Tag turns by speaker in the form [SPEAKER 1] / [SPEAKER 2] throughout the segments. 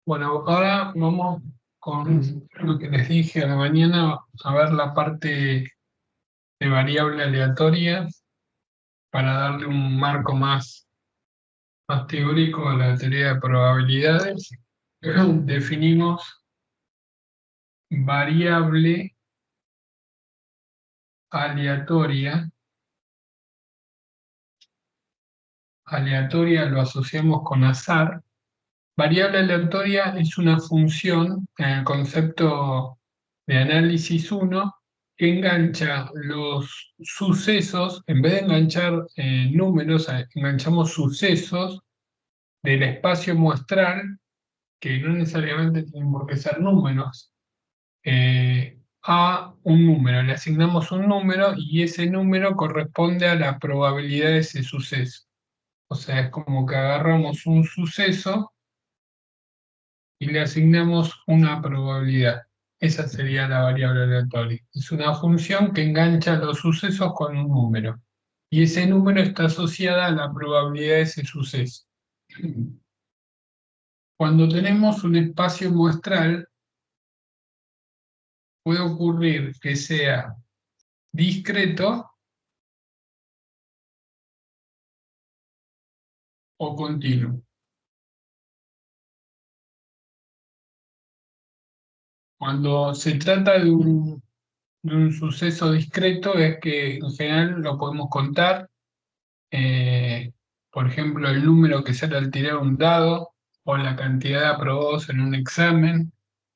[SPEAKER 1] Bueno, ahora vamos con lo que les dije a la mañana, a ver la parte de variable aleatoria para darle un marco más teórico a la teoría de probabilidades. Definimos variable aleatoria. Aleatoria lo asociamos con azar. Variable aleatoria es una función en el concepto de análisis 1 que engancha los sucesos, en vez de enganchar números, enganchamos sucesos del espacio muestral, que no necesariamente tienen por qué ser números, a un número. Le asignamos un número y ese número corresponde a la probabilidad de ese suceso. O sea, es como que agarramos un suceso y le asignamos una probabilidad. Esa sería la variable aleatoria. Es una función que engancha los sucesos con un número. Y ese número está asociado a la probabilidad de ese suceso. Cuando tenemos un espacio muestral, puede ocurrir que sea discreto o continuo. Cuando se trata de un suceso discreto, es que en general lo podemos contar. eh, por ejemplo, el número que sale al tirar un dado, o la cantidad de aprobados en un examen,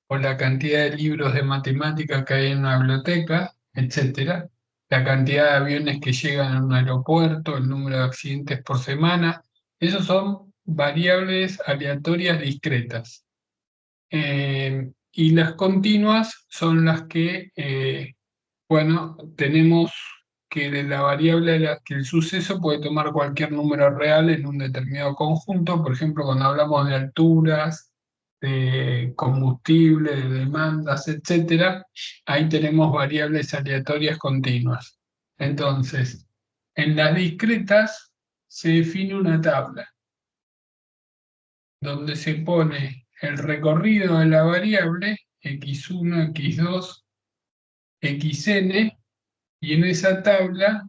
[SPEAKER 1] o la cantidad de libros de matemática que hay en una biblioteca, etcétera, la cantidad de aviones que llegan a un aeropuerto, el número de accidentes por semana. Esos son variables aleatorias discretas. Y las continuas son las que bueno, tenemos que de la variable que el suceso puede tomar cualquier número real en un determinado conjunto. Por ejemplo, cuando hablamos de alturas, de combustible, de demandas, etcétera, ahí tenemos variables aleatorias continuas. Entonces, en las discretas se define una tabla donde se pone el recorrido de la variable x1, x2, xn, y en esa tabla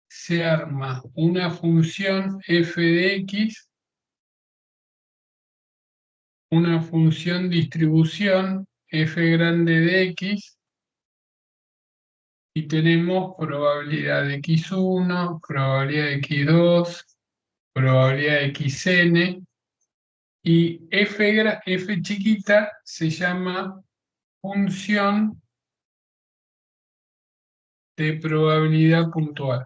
[SPEAKER 1] se arma una función f de x, una función distribución f grande de x, y tenemos probabilidad de x1, probabilidad de x2, probabilidad de xn, y f chiquita se llama función de probabilidad puntual.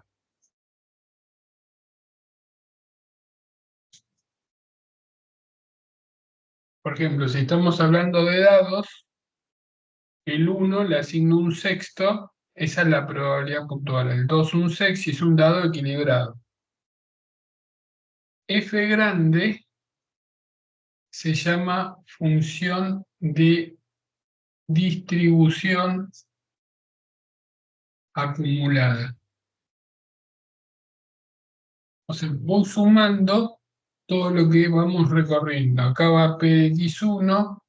[SPEAKER 1] Por ejemplo, si estamos hablando de dados, el 1 le asigno un sexto, esa es la probabilidad puntual. El 2 un sexto y es un dado equilibrado. F grande se llama función de distribución acumulada. O sea, voy sumando todo lo que vamos recorriendo. Acá va P de X1,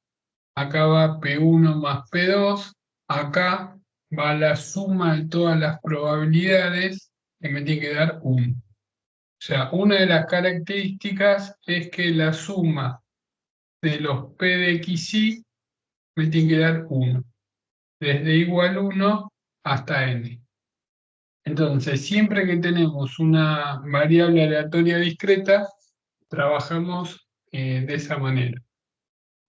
[SPEAKER 1] acá va P1 más P2, acá va la suma de todas las probabilidades que me tiene que dar 1. O sea, una de las características es que la suma de los P de xy me tiene que dar 1, desde igual 1 hasta n. Entonces, siempre que tenemos una variable aleatoria discreta, trabajamos de esa manera.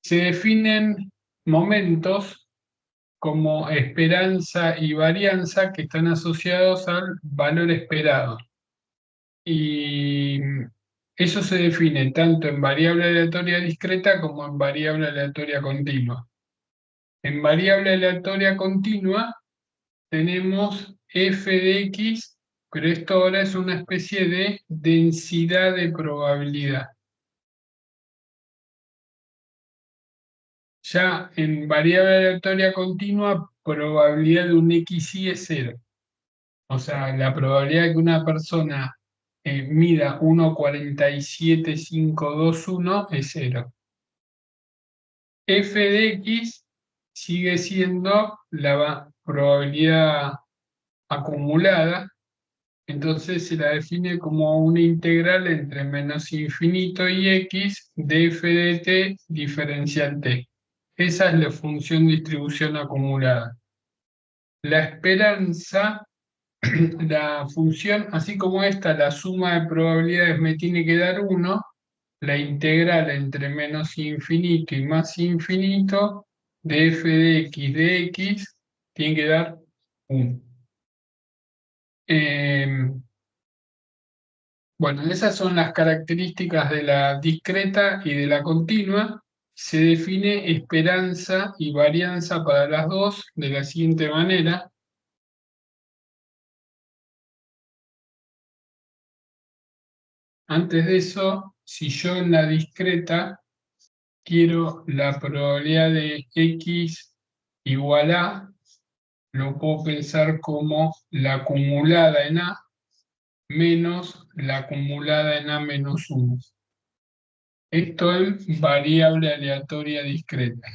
[SPEAKER 1] Se definen momentos como esperanza y varianza que están asociados al valor esperado. Y eso se define tanto en variable aleatoria discreta como en variable aleatoria continua. En variable aleatoria continua tenemos f de x, pero esto ahora es una especie de densidad de probabilidad. Ya en variable aleatoria continua, probabilidad de un xy es 0. O sea, la probabilidad de que una persona mida 1,47521 es 0. f de x sigue siendo la probabilidad acumulada, entonces se la define como una integral entre menos infinito y x de f de t diferencial t. Esa es la función distribución acumulada. La esperanza, la función, así como esta, la suma de probabilidades me tiene que dar 1, la integral entre menos infinito y más infinito de f de x tiene que dar 1. Bueno, esas son las características de la discreta y de la continua. Se define esperanza y varianza para las dos de la siguiente manera. Antes de eso, si yo en la discreta quiero la probabilidad de x igual a, lo puedo pensar como la acumulada en a menos la acumulada en a menos 1. Esto es variable aleatoria discreta.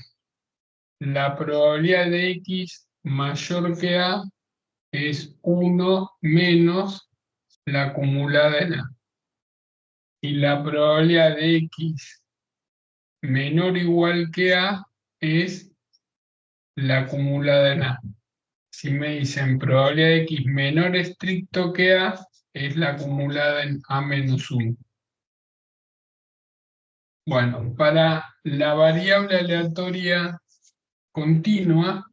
[SPEAKER 1] La probabilidad de x mayor que a es 1 menos la acumulada en a. Y la probabilidad de x menor o igual que a es la acumulada en a. Si me dicen probabilidad de x menor estricto que a, es la acumulada en a menos 1. Bueno, para la variable aleatoria continua,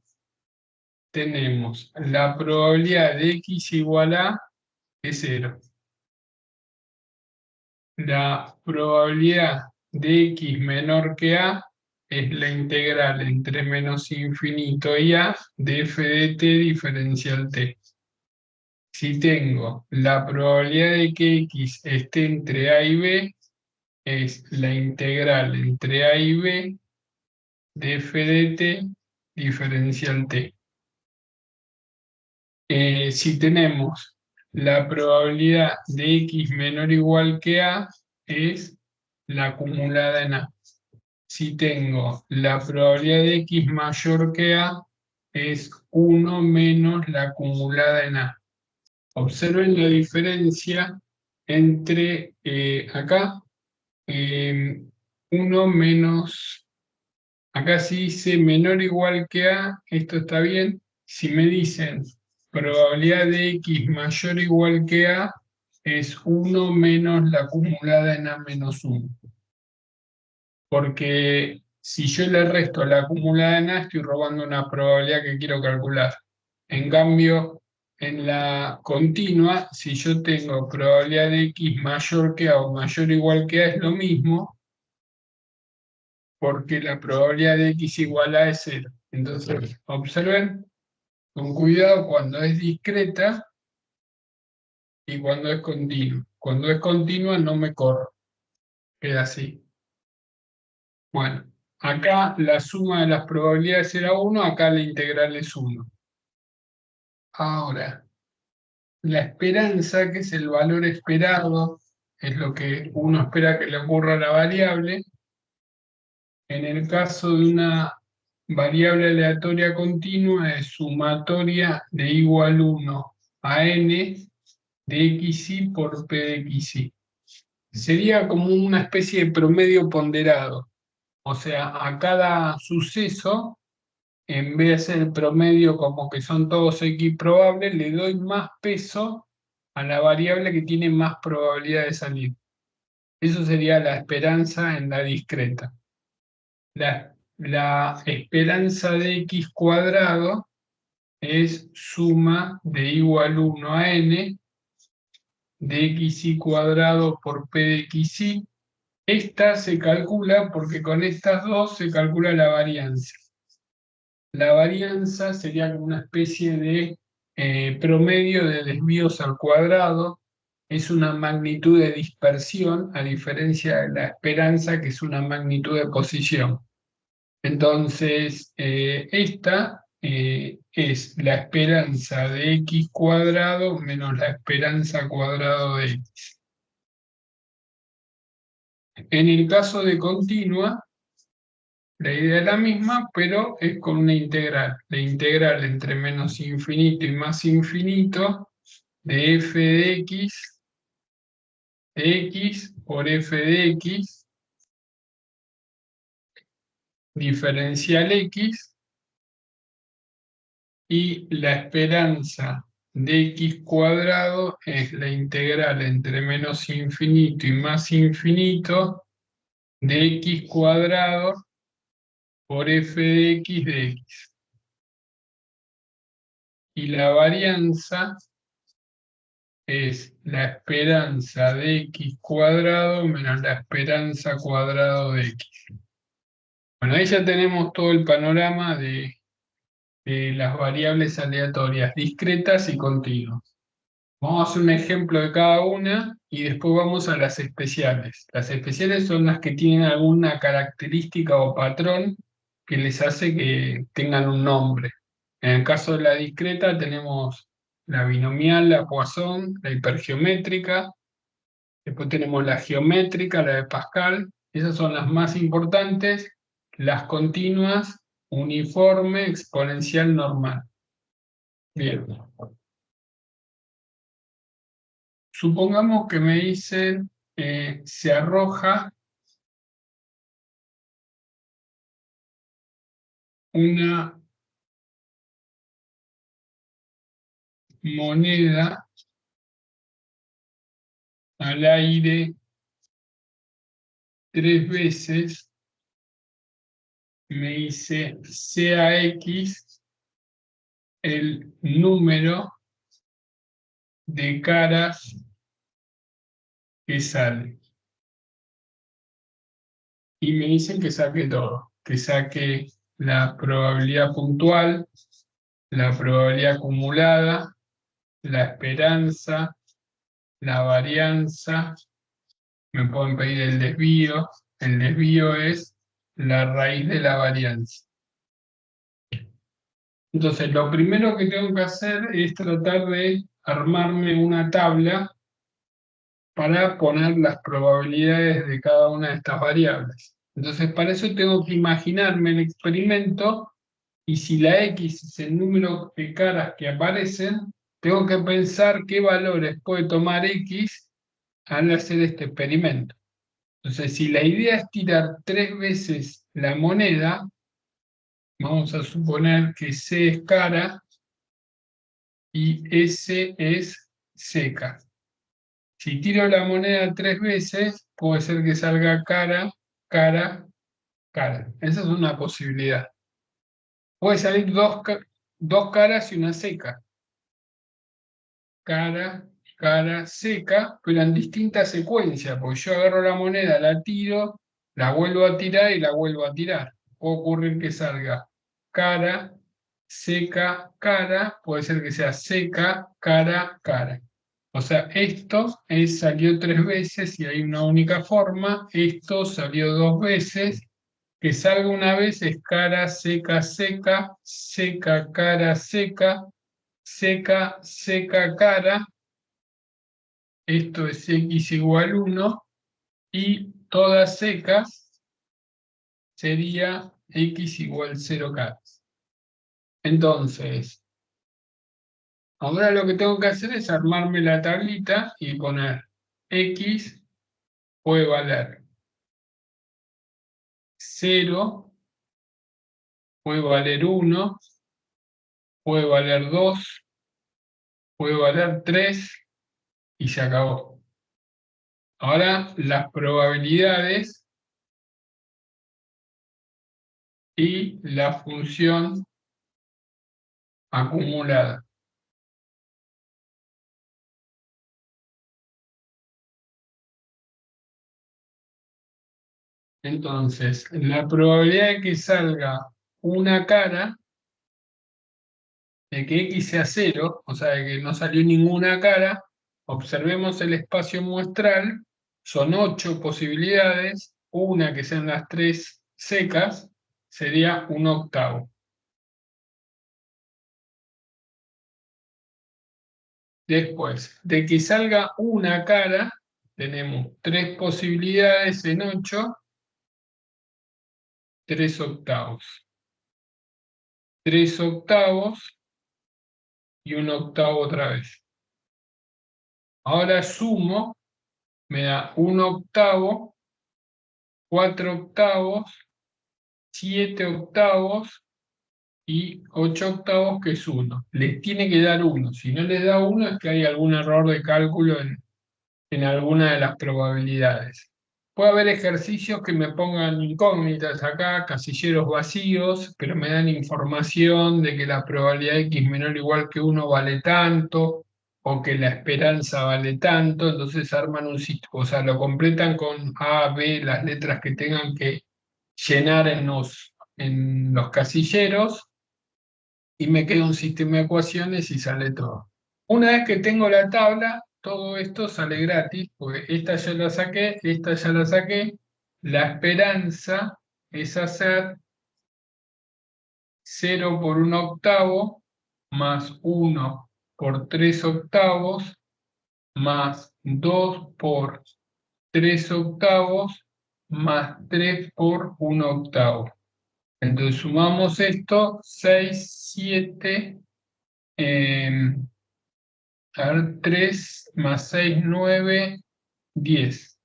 [SPEAKER 1] tenemos la probabilidad de x igual a es 0. La probabilidad de x menor que a es la integral entre menos infinito y a de f de t diferencial t. Si tengo la probabilidad de que x esté entre a y b, es la integral entre a y b de f de t diferencial t. Si tenemos la probabilidad de x menor o igual que a, es la acumulada en a. Si tengo la probabilidad de x mayor que a, es 1 menos la acumulada en a. Observen la diferencia entre acá, 1 menos, acá sí dice menor o igual que a, esto está bien. Si me dicen probabilidad de x mayor o igual que a, es 1 menos la acumulada en a menos 1. Porque si yo le resto la acumulada en A, estoy robando una probabilidad que quiero calcular. En cambio, en la continua, si yo tengo probabilidad de x mayor que A o mayor o igual que A, es lo mismo, porque la probabilidad de x igual a es 0. Entonces, observen con cuidado cuando es discreta y cuando es continua. Cuando es continua no me corro, queda así. Bueno, acá la suma de las probabilidades era 1, acá la integral es 1. Ahora, la esperanza, que es el valor esperado, es lo que uno espera que le ocurra a la variable. En el caso de una variable aleatoria continua, es sumatoria de igual 1 a n de xy por p de xy. Sería como una especie de promedio ponderado. O sea, a cada suceso, en vez de hacer el promedio como que son todos X probables, le doy más peso a la variable que tiene más probabilidad de salir. Eso sería la esperanza en la discreta. La esperanza de X cuadrado es suma de igual 1 a n de xy cuadrado por p de xy. Esta se calcula porque con estas dos se calcula la varianza. La varianza sería como una especie de promedio de desvíos al cuadrado. Es una magnitud de dispersión, a diferencia de la esperanza, que es una magnitud de posición. Entonces, esta es la esperanza de x cuadrado menos la esperanza cuadrado de x. En el caso de continua, La idea es la misma, pero es con una integral. La integral entre menos infinito y más infinito de f de x por f de x diferencial x, y la esperanza de x cuadrado es la integral entre menos infinito y más infinito de x cuadrado por f de x. Y la varianza es la esperanza de x cuadrado menos la esperanza cuadrado de x. Bueno, ahí ya tenemos todo el panorama de las variables aleatorias, discretas y continuas. Vamos a hacer un ejemplo de cada una y después vamos a las especiales. Las especiales son las que tienen alguna característica o patrón que les hace que tengan un nombre. En el caso de la discreta tenemos la binomial, la Poisson, la hipergeométrica, después tenemos la geométrica, la de Pascal. Esas son las más importantes. Las continuas, uniforme, exponencial, normal. Bien. Supongamos que me dicen, se arroja una moneda al aire 3 veces, me dice sea X el número de caras que sale. Y me dicen que saque todo, que saque la probabilidad puntual, la probabilidad acumulada, la esperanza, la varianza. Me pueden pedir el desvío. El desvío es la raíz de la varianza. Entonces, lo primero que tengo que hacer es tratar de armarme una tabla para poner las probabilidades de cada una de estas variables. Entonces, para eso tengo que imaginarme el experimento, y si la X es el número de caras que aparecen, tengo que pensar qué valores puede tomar X al hacer este experimento. Entonces, si la idea es tirar 3 veces la moneda, vamos a suponer que C es cara y S es seca. Si tiro la moneda 3 veces, puede ser que salga cara, cara, cara. Esa es una posibilidad. Puede salir dos caras y una seca. Cara, cara, seca, pero en distinta secuencia, porque yo agarro la moneda, la tiro, la vuelvo a tirar y la vuelvo a tirar. Puede ocurrir que salga cara, seca, cara, puede ser que sea seca, cara, cara. O sea, salió 3 veces y hay una única forma, esto salió 2 veces, que salga una vez es cara, seca, seca, seca, cara, seca, seca, seca, cara. Esto es x igual 1, y todas secas sería x igual 0 caras. Entonces, ahora lo que tengo que hacer es armarme la tablita y poner x puede valer 0, puede valer 1, puede valer 2, puede valer 3 y se acabó. Ahora las probabilidades y la función acumulada. Entonces, la probabilidad de que salga una cara, de que X sea 0, o sea, de que no salió ninguna cara, observemos el espacio muestral, son 8 posibilidades, una que sean las 3 secas, sería un octavo. Después, de que salga una cara, tenemos 3 posibilidades en 8, 3 octavos. 3 octavos y 1 octavo otra vez. Ahora sumo, me da 1 octavo, 4 octavos, 7 octavos y 8 octavos, que es 1. Les tiene que dar 1. Si no les da 1 es que hay algún error de cálculo en alguna de las probabilidades. Puede haber ejercicios que me pongan incógnitas acá, casilleros vacíos, pero me dan información de que la probabilidad X menor o igual que 1 vale tanto, o que la esperanza vale tanto, entonces arman un sistema, o sea, lo completan con A, B, las letras que tengan que llenar en los casilleros, y me queda un sistema de ecuaciones y sale todo. Una vez que tengo la tabla, todo esto sale gratis, porque esta ya la saqué, esta ya la saqué. La esperanza es hacer 0 por 1 octavo más 1 por 3 octavos más 2 por 3 octavos más 3 por 1 octavo. Entonces sumamos esto, 6, 7, a ver, 3 más 6, 9, 10.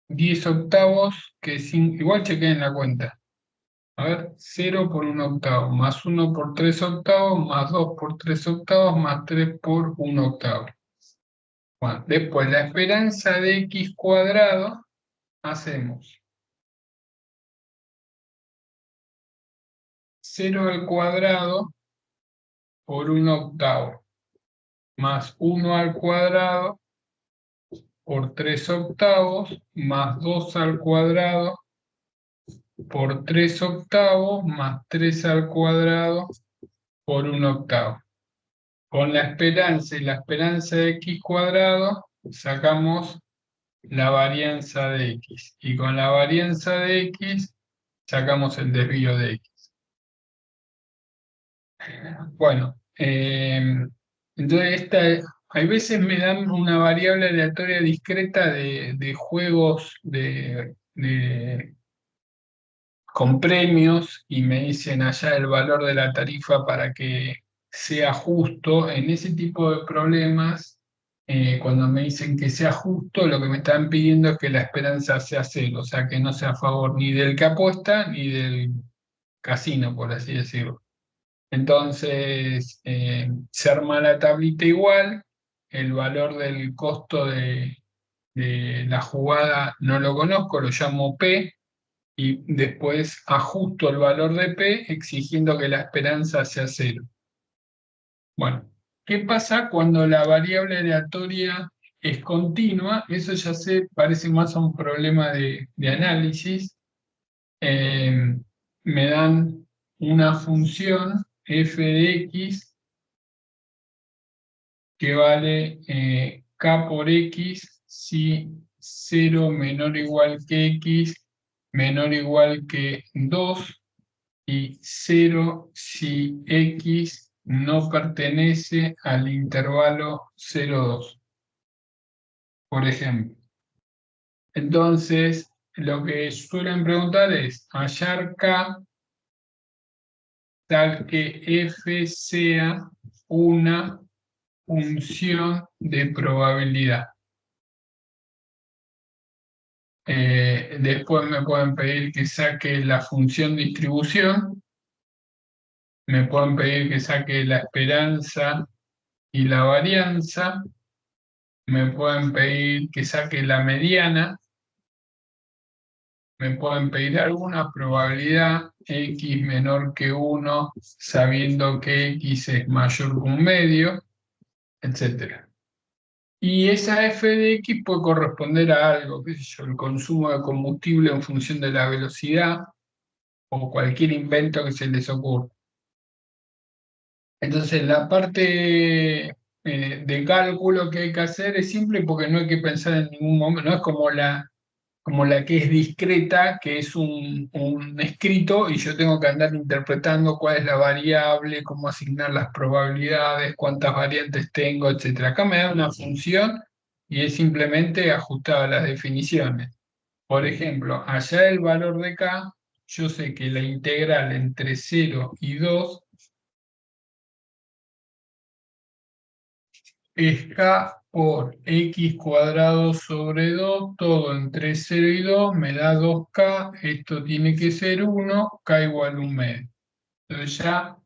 [SPEAKER 1] 10 octavos, que igual chequeen la cuenta. A ver, 0 por 1 octavo, más 1 por 3 octavos, más 2 por 3 octavos, más 3 por 1 octavo. Bueno, después la esperanza de x cuadrado, hacemos 0 al cuadrado por 1 octavo, más 1 al cuadrado por 3 octavos, más 2 al cuadrado por 3 octavos, más 3 al cuadrado por 1 octavo. Con la esperanza y la esperanza de x cuadrado, sacamos la varianza de x. Y con la varianza de x, sacamos el desvío de x. Bueno, entonces hay veces me dan una variable aleatoria discreta de juegos con premios, y me dicen allá el valor de la tarifa para que sea justo. En ese tipo de problemas, cuando me dicen que sea justo, lo que me están pidiendo es que la esperanza sea cero, o sea, que no sea a favor ni del que apuesta ni del casino, por así decirlo. Entonces, se arma la tablita igual, el valor del costo de la jugada no lo conozco, lo llamo P, y después ajusto el valor de P exigiendo que la esperanza sea cero. Bueno, ¿qué pasa cuando la variable aleatoria es continua? Eso ya parece más a un problema de análisis. Me dan una función f de x que vale k por x si 0 menor o igual que x menor o igual que 2, y 0 si x no pertenece al intervalo 0,2, por ejemplo. Entonces, lo que suelen preguntar es hallar k tal que f sea una función de probabilidad. Después me pueden pedir que saque la función distribución, me pueden pedir que saque la esperanza y la varianza, me pueden pedir que saque la mediana, me pueden pedir alguna probabilidad x menor que 1, sabiendo que x es mayor que un medio, etc. Y esa f de x puede corresponder a algo, qué sé yo, el consumo de combustible en función de la velocidad, o cualquier invento que se les ocurra. Entonces, la parte de cálculo que hay que hacer es simple, porque no hay que pensar en ningún momento, no es como la que es discreta, que es un escrito, y yo tengo que andar interpretando cuál es la variable, cómo asignar las probabilidades, cuántas variantes tengo, etc. Acá me da una función y es simplemente ajustada a las definiciones. Por ejemplo, allá el valor de k yo sé que la integral entre 0 y 2 es k por x cuadrado sobre 2, todo entre 0 y 2 me da 2k, esto tiene que ser 1, k igual a 1 medio. Entonces ya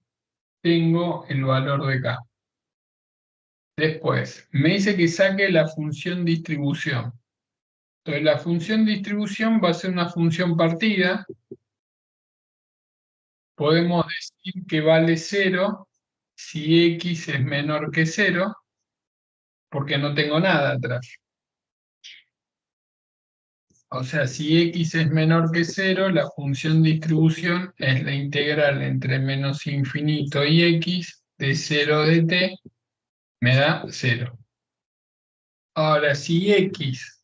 [SPEAKER 1] tengo el valor de k. Después, me dice que saque la función distribución. Entonces la función distribución va a ser una función partida. Podemos decir que vale 0 si x es menor que 0, porque no tengo nada atrás. O sea, si x es menor que 0, la función distribución es la integral entre menos infinito y x de 0 de t, me da 0. Ahora, si x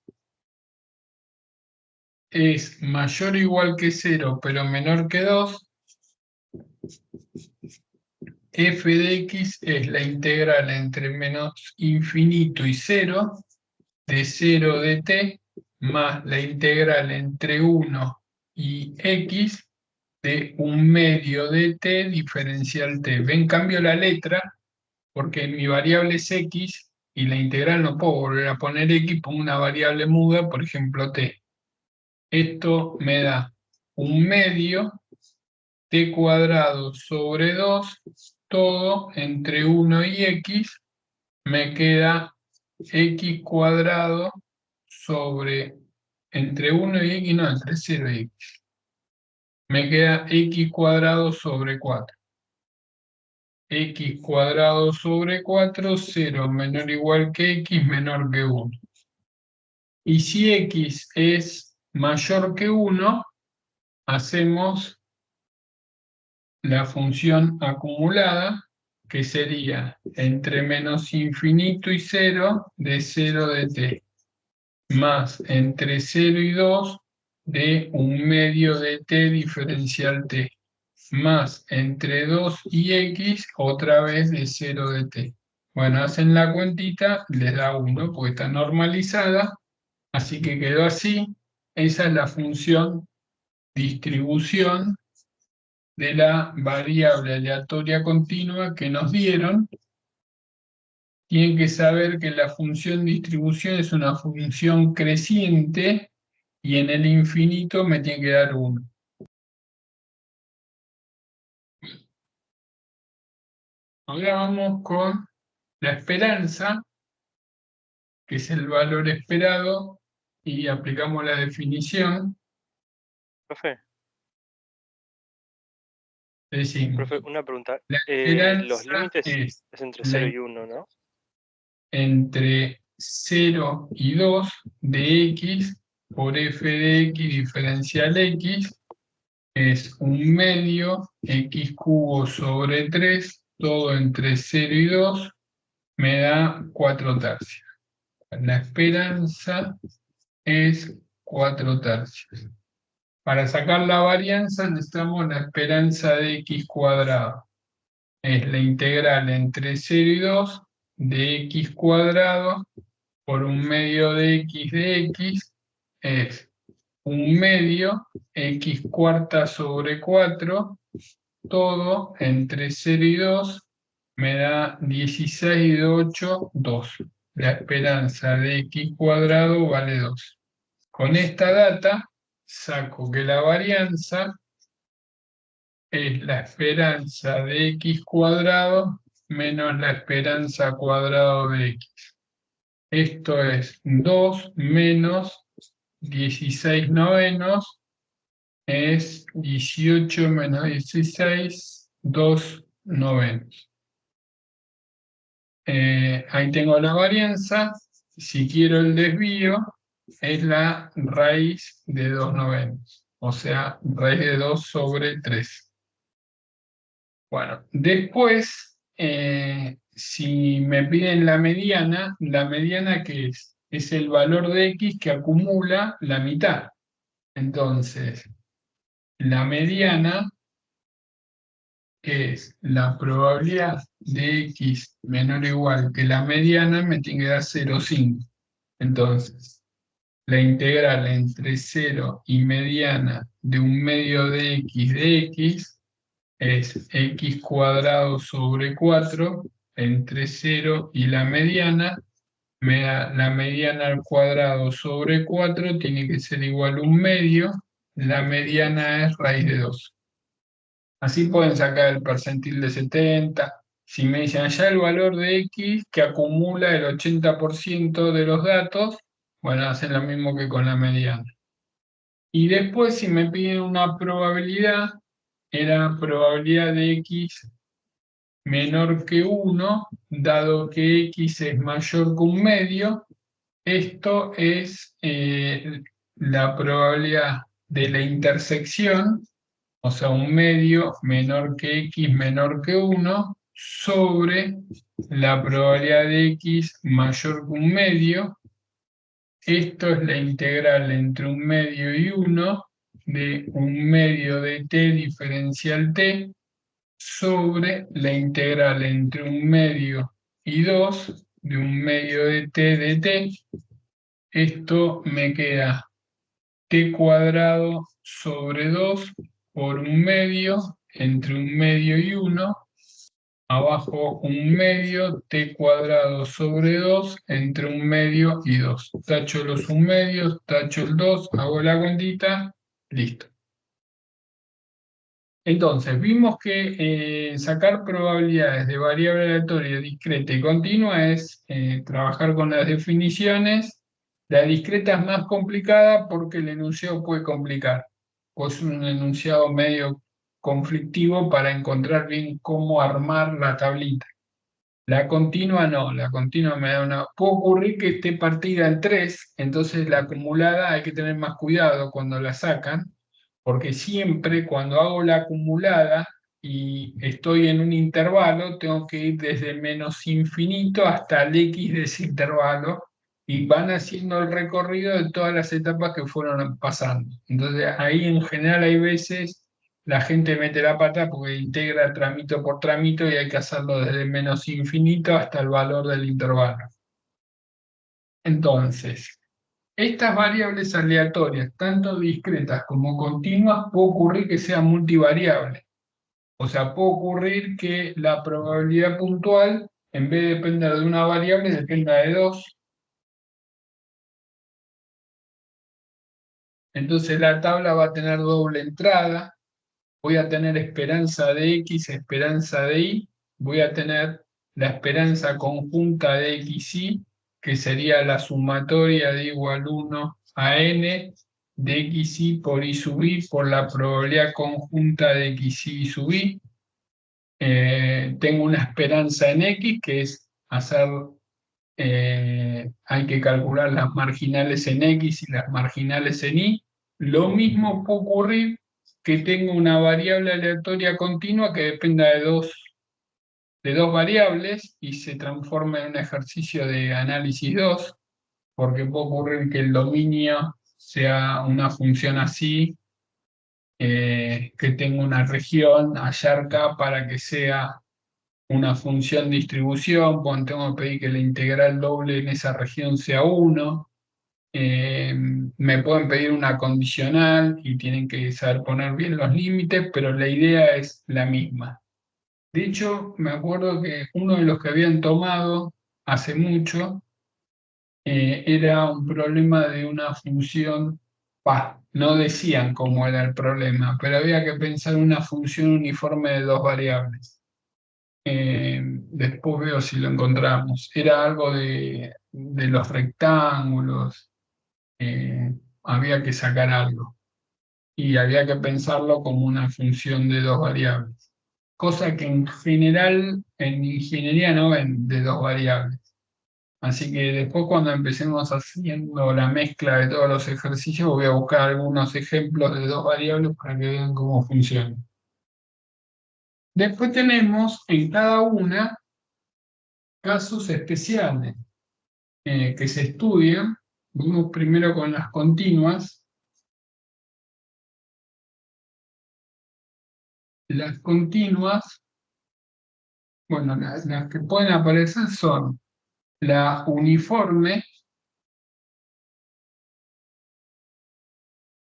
[SPEAKER 1] es mayor o igual que 0, pero menor que 2, f de x es la integral entre menos infinito y 0, de 0 de t, más la integral entre 1 y x de 1 medio de t diferencial t. Ven, cambio la letra porque mi variable es x y la integral no puedo volver a poner x, pongo una variable muda, por ejemplo t. Esto me da 1 medio t cuadrado sobre 2, todo entre 1 y x, me queda x cuadrado sobre, entre 1 y x, no, entre 0 y x. Me queda x cuadrado sobre 4. X cuadrado sobre 4, 0 menor o igual que x menor que 1. Y si x es mayor que 1, hacemos la función acumulada, que sería entre menos infinito y 0 de 0 de t, más entre 0 y 2 de 1 medio de t diferencial t, más entre 2 y x otra vez de 0 de t. Bueno, hacen la cuentita, les da 1 porque está normalizada, así que quedó así. Esa es la función distribución de la variable aleatoria continua que nos dieron. Tienen que saber que la función distribución es una función creciente y en el infinito me tiene que dar 1. Ahora vamos con la esperanza, que es el valor esperado, y aplicamos la definición.
[SPEAKER 2] Profe,
[SPEAKER 1] Decimos,
[SPEAKER 2] una pregunta.
[SPEAKER 1] la
[SPEAKER 2] Los
[SPEAKER 1] esperanza
[SPEAKER 2] límites
[SPEAKER 1] es
[SPEAKER 2] es entre
[SPEAKER 1] la
[SPEAKER 2] 0 y 1, ¿no?
[SPEAKER 1] entre 0 y 2 de x por f de x diferencial x es 1 medio x cubo sobre 3, todo entre 0 y 2, me da 4 tercios. La esperanza es 4 tercios. Para sacar la varianza necesitamos la esperanza de x cuadrado. Es la integral entre 0 y 2 de x cuadrado por 1 medio de x es 1 medio x cuarta sobre 4, todo entre 0 y 2 me da 16 de 8, 2. La esperanza de x cuadrado vale 2. Con esta data saco que la varianza es la esperanza de x cuadrado menos la esperanza cuadrado de x. Esto es 2 menos 16 novenos, es 18 menos 16, 2 novenos. Ahí tengo la varianza. Si quiero el desvío, es la raíz de 2 novenos, o sea, raíz de 2 sobre 3. Bueno, después, si me piden la mediana ¿qué es? Es el valor de x que acumula la mitad. Entonces, la mediana es la probabilidad de x menor o igual que la mediana, me tiene que dar 0,5. Entonces, la integral entre 0 y mediana de un medio de x es x cuadrado sobre 4 entre 0 y la mediana. La mediana al cuadrado sobre 4 tiene que ser igual a un medio. La mediana es raíz de 2. Así pueden sacar el percentil de 70. Si me dicen allá el valor de x que acumula el 80% de los datos, bueno, hacen lo mismo que con la mediana. Y después si me piden una probabilidad, era probabilidad de x menor que 1, dado que x es mayor que un medio. Esto es la probabilidad de la intersección, o sea, un medio menor que x menor que 1, sobre la probabilidad de x mayor que un medio. Esto es la integral entre un medio y 1 de un medio de t diferencial t sobre la integral entre un medio y 2 de un medio de t de t. Esto me queda t cuadrado sobre 2 por un medio entre un medio y 1, abajo un medio, t cuadrado sobre 2 entre un medio y 2. Tacho los un medios, tacho el 2, hago la cuentita, listo. Entonces, vimos que sacar probabilidades de variable aleatoria, discreta y continua es trabajar con las definiciones. La discreta es más complicada porque el enunciado puede complicar. Pues es un enunciado medio conflictivo para encontrar bien cómo armar la tablita. La continua no, la continua me da una... Puede ocurrir que esté partida en tres, entonces la acumulada hay que tener más cuidado cuando la sacan, porque siempre cuando hago la acumulada y estoy en un intervalo, tengo que ir desde menos infinito hasta el x de ese intervalo y van haciendo el recorrido de todas las etapas que fueron pasando. Entonces ahí en general hay veces la gente mete la pata porque integra tramito por tramito y hay que hacerlo desde menos infinito hasta el valor del intervalo. Entonces, estas variables aleatorias, tanto discretas como continuas, puede ocurrir que sean multivariables. O sea, puede ocurrir que la probabilidad puntual, en vez de depender de una variable, dependa de dos. Entonces la tabla va a tener doble entrada. Voy a tener esperanza de x, esperanza de y. Voy a tener la esperanza conjunta de x y, que sería la sumatoria de igual 1 a n de x y por y sub y por la probabilidad conjunta de x y sub y. Tengo una esperanza en x, que es hacer, hay que calcular las marginales en x y las marginales en y. Lo mismo puede ocurrir que tengo una variable aleatoria continua que dependa de dos variables y se transforma en un ejercicio de análisis 2, porque puede ocurrir que el dominio sea una función así, que tenga una región allá acá para que sea una función distribución, pues tengo que pedir que la integral doble en esa región sea 1. Me pueden pedir una condicional y tienen que saber poner bien los límites, pero la idea es la misma. De hecho, me acuerdo que uno de los que habían tomado hace mucho era un problema de una función, no decían cómo era el problema, pero había que pensar una función uniforme de dos variables. Después veo si lo encontramos. Era algo de los rectángulos, había que sacar algo y había que pensarlo como una función de dos variables, cosa que en general en ingeniería no ven de dos variables. Así que después cuando empecemos haciendo la mezcla de todos los ejercicios voy a buscar algunos ejemplos de dos variables para que vean cómo funciona. Después tenemos en cada una casos especiales que se estudian. Vamos primero con las continuas. Las continuas, bueno, las que pueden aparecer son la uniforme,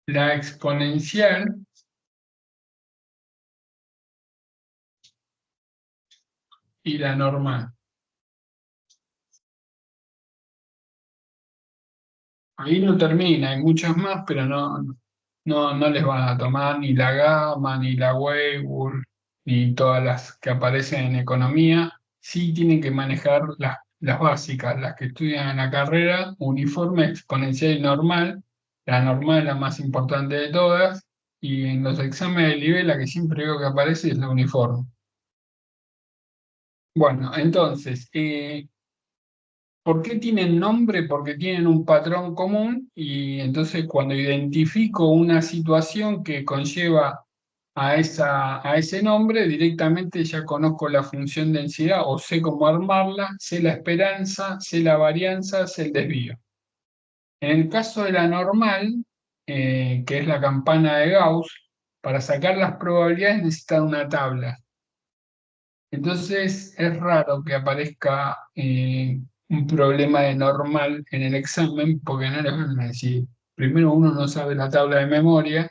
[SPEAKER 1] la exponencial y la normal. Ahí no termina, hay muchas más, pero no les van a tomar ni la gamma, ni la Weibull, ni todas las que aparecen en economía. Sí tienen que manejar las básicas, las que estudian en la carrera, uniforme, exponencial y normal. La normal es la más importante de todas, y en los exámenes de nivel la que siempre veo que aparece es la uniforme. Bueno, entonces, ¿por qué tienen nombre? Porque tienen un patrón común y entonces cuando identifico una situación que conlleva a ese nombre, directamente ya conozco la función densidad o sé cómo armarla, sé la esperanza, sé la varianza, sé el desvío. En el caso de la normal, que es la campana de Gauss, para sacar las probabilidades necesita una tabla. Entonces es raro que aparezca un problema de normal en el examen porque no les van a decir, primero uno no sabe la tabla de memoria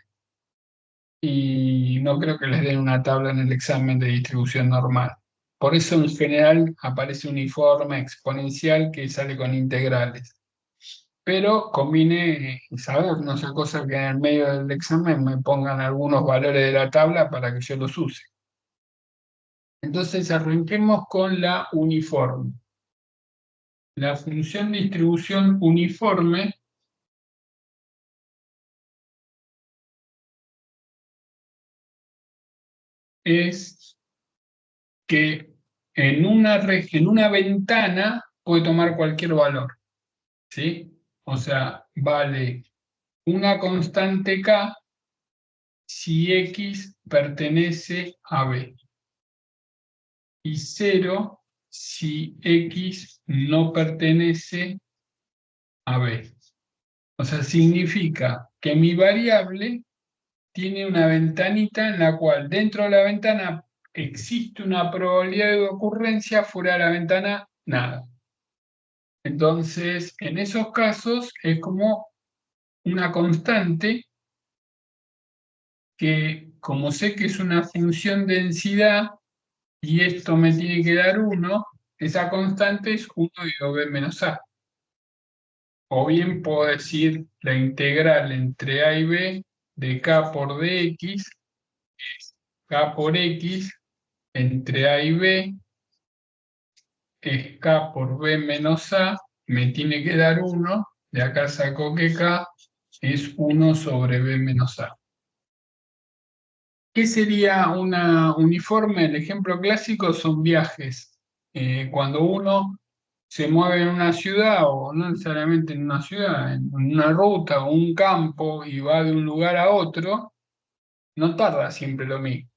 [SPEAKER 1] y no creo que les den una tabla en el examen de distribución normal. Por eso en general aparece uniforme, exponencial que sale con integrales. Pero conviene saber, no sea cosa que en el medio del examen me pongan algunos valores de la tabla para que yo los use. Entonces arranquemos con la uniforme. La función distribución uniforme es que en una ventana puede tomar cualquier valor, ¿sí? O sea, vale una constante K si X pertenece a B y cero si X no pertenece a B. O sea, significa que mi variable tiene una ventanita en la cual dentro de la ventana existe una probabilidad de ocurrencia, fuera de la ventana nada. Entonces, en esos casos es como una constante que, como sé que es una función densidad y esto me tiene que dar 1, esa constante es 1/b menos a. O bien puedo decir la integral entre a y b de k por dx, k por x entre a y b es k por b menos a, me tiene que dar 1, de acá saco que k es 1/b menos a. ¿Qué sería una uniforme? El ejemplo clásico son viajes. Cuando uno se mueve en una ciudad, o no necesariamente en una ciudad, en una ruta o un campo y va de un lugar a otro, no tarda siempre lo mismo,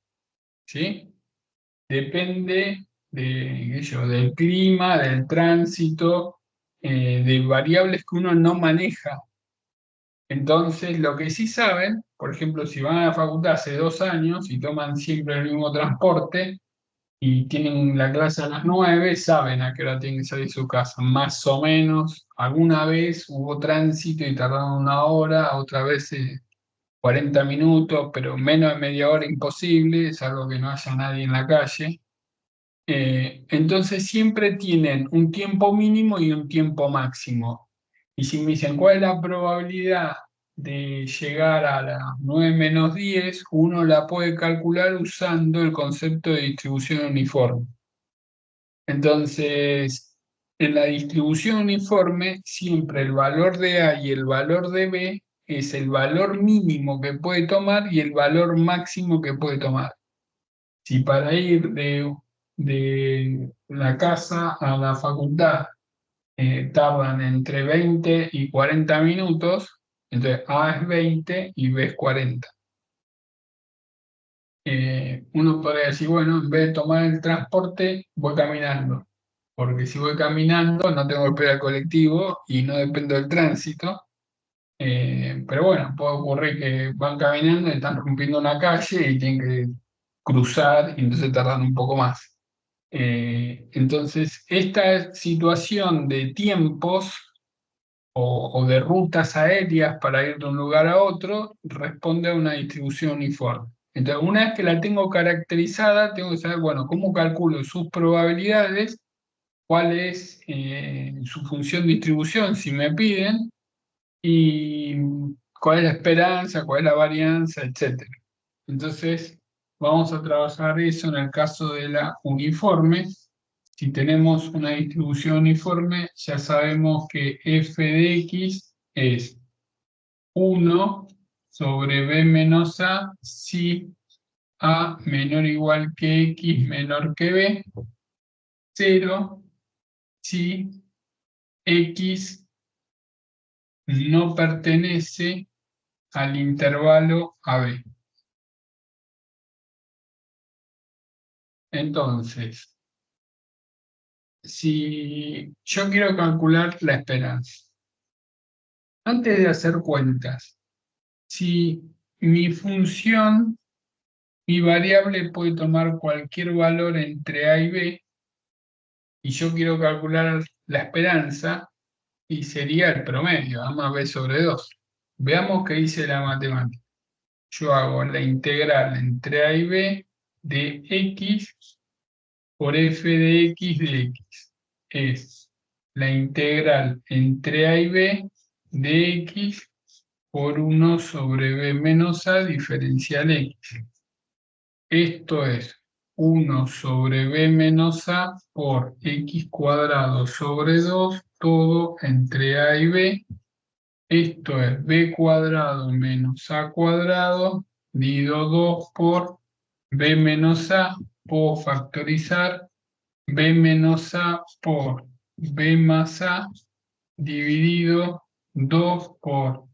[SPEAKER 1] ¿sí? Depende de, qué sé yo, del clima, del tránsito, de variables que uno no maneja. Entonces, lo que sí saben, por ejemplo, si van a la facultad hace 2 años y toman siempre el mismo transporte y tienen la clase a las 9, saben a qué hora tienen que salir de su casa, más o menos. Alguna vez hubo tránsito y tardaron 1 hora, otra vez 40 minutos, pero menos de media hora imposible, es algo que no haya nadie en la calle. Entonces siempre tienen un tiempo mínimo y un tiempo máximo. Y si me dicen cuál es la probabilidad de llegar a las 9 menos 10, uno la puede calcular usando el concepto de distribución uniforme. Entonces, en la distribución uniforme, siempre el valor de A y el valor de B es el valor mínimo que puede tomar y el valor máximo que puede tomar. Si para ir de la casa a la facultad tardan entre 20 y 40 minutos, entonces A es 20 y B es 40. Uno podría decir, bueno, en vez de tomar el transporte, voy caminando, porque si voy caminando no tengo que esperar el colectivo y no dependo del tránsito. Pero bueno, puede ocurrir que van caminando y están rompiendo una calle y tienen que cruzar y entonces tardan un poco más. Entonces, esta situación de tiempos o de rutas aéreas para ir de un lugar a otro, responde a una distribución uniforme. Entonces, una vez que la tengo caracterizada, tengo que saber, bueno, cómo calculo sus probabilidades, cuál es su función de distribución, si me piden, y cuál es la esperanza, cuál es la varianza, etcétera. Entonces, vamos a trabajar eso en el caso de la uniforme. Si tenemos una distribución uniforme, ya sabemos que f de x es 1 sobre b menos a si a menor o igual que x menor que b, 0 si x no pertenece al intervalo AB. Entonces, si yo quiero calcular la esperanza, antes de hacer cuentas, si mi función, mi variable puede tomar cualquier valor entre A y B, y yo quiero calcular la esperanza, y sería el promedio, A más B sobre 2. Veamos qué dice la matemática. Yo hago la integral entre A y B de x por f de x de x. Es la integral entre A y B de x por 1 sobre b menos a diferencial x. Esto es 1 sobre b menos a por x cuadrado sobre 2, todo entre a y b. Esto es b cuadrado menos a cuadrado, dividido 2 por b menos a, puedo factorizar b menos a por b más a, dividido 2 por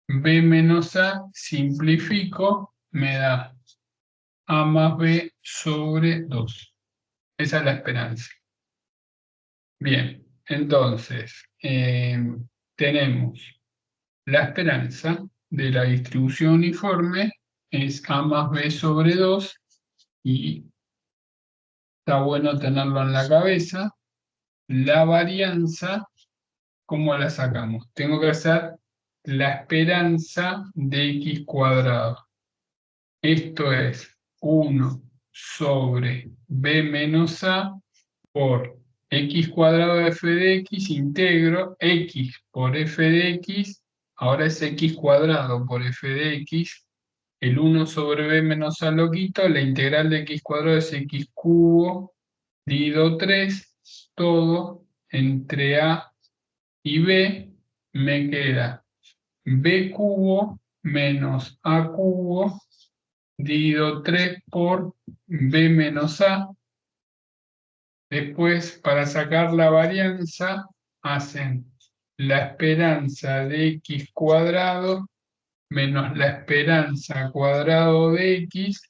[SPEAKER 1] b menos a, simplifico, me da a más b sobre 2. Esa es la esperanza. Bien, entonces, tenemos la esperanza de la distribución uniforme es a más b sobre 2 y está bueno tenerlo en la cabeza. La varianza, ¿cómo la sacamos? Tengo que hacer la esperanza de x cuadrado. Esto es 1 sobre b menos a por x cuadrado de f de x, integro x por f de x, ahora es x cuadrado por f de x, el 1 sobre b menos a lo quito, la integral de x cuadrado es x cubo, dividido 3, todo entre a y b, me queda b cubo menos a cubo, dividido 3 por b menos a. Después, para sacar la varianza, hacen la esperanza de x cuadrado menos la esperanza cuadrado de x,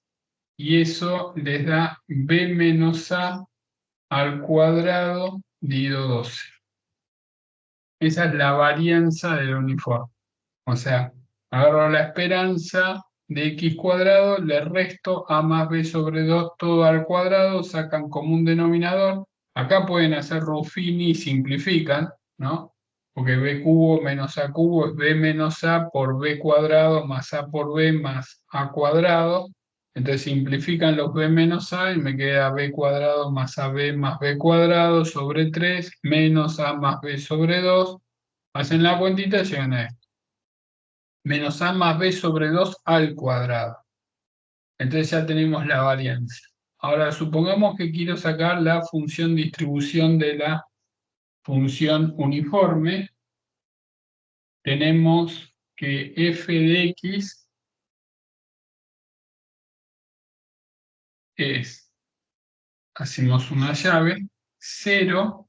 [SPEAKER 1] y eso les da b menos a al cuadrado dividido 12. Esa es la varianza del uniforme. O sea, agarro la esperanza de x cuadrado, le resto a más b sobre 2 todo al cuadrado, sacan común denominador. Acá pueden hacer Ruffini y simplifican, ¿no? Porque b cubo menos a cubo es b menos a por b cuadrado más a por b más a cuadrado. Entonces simplifican los b menos a y me queda b cuadrado más ab más b cuadrado sobre 3 menos a más b sobre 2. Hacen la cuentita y llegan a esto. Menos a más b sobre 2 al cuadrado. Entonces ya tenemos la varianza. Ahora supongamos que quiero sacar la función distribución de la función uniforme. Tenemos que f de x es, hacemos una llave, 0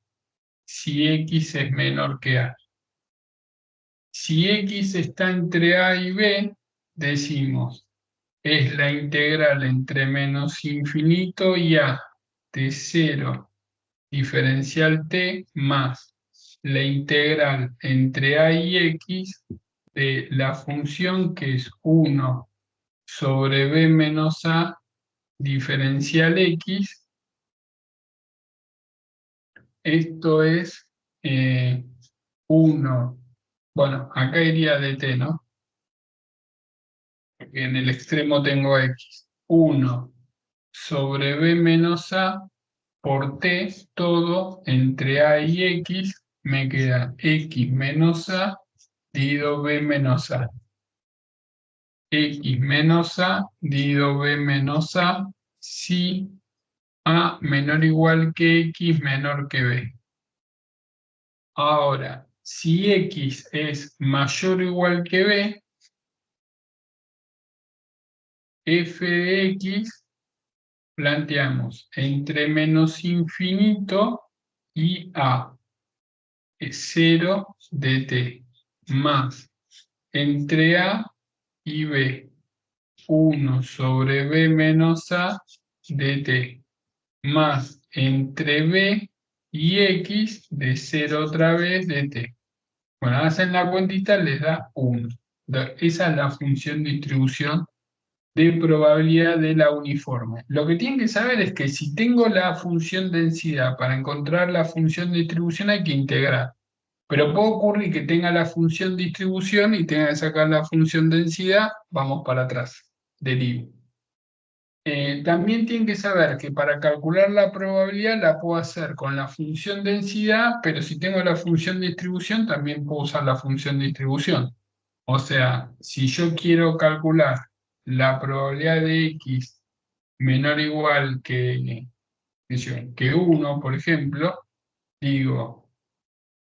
[SPEAKER 1] si x es menor que a. Si x está entre a y b, decimos es la integral entre menos infinito y a de 0 diferencial t más la integral entre a y x de la función que es 1 sobre b menos a diferencial x. Esto es 1 Bueno, acá iría dt, ¿no? Porque en el extremo tengo x. 1 sobre b menos a por t, todo entre a y x, me queda x menos a dividido b menos a. X menos a dividido b menos a si a menor o igual que x menor que b. Ahora, si x es mayor o igual que b, f de x planteamos entre menos infinito y a es 0 de t más entre a y b 1 sobre b menos a de t más entre b y x de 0 otra vez de t. Bueno, hacen la cuentita, les da 1. Esa es la función distribución de probabilidad de la uniforme. Lo que tienen que saber es que si tengo la función densidad para encontrar la función distribución hay que integrar. Pero puede ocurrir que tenga la función distribución y tenga que sacar la función densidad, vamos para atrás, derivo. También tienen que saber que para calcular la probabilidad la puedo hacer con la función densidad, pero si tengo la función distribución también puedo usar la función distribución. O sea, si yo quiero calcular la probabilidad de x menor o igual que 1, por ejemplo, digo,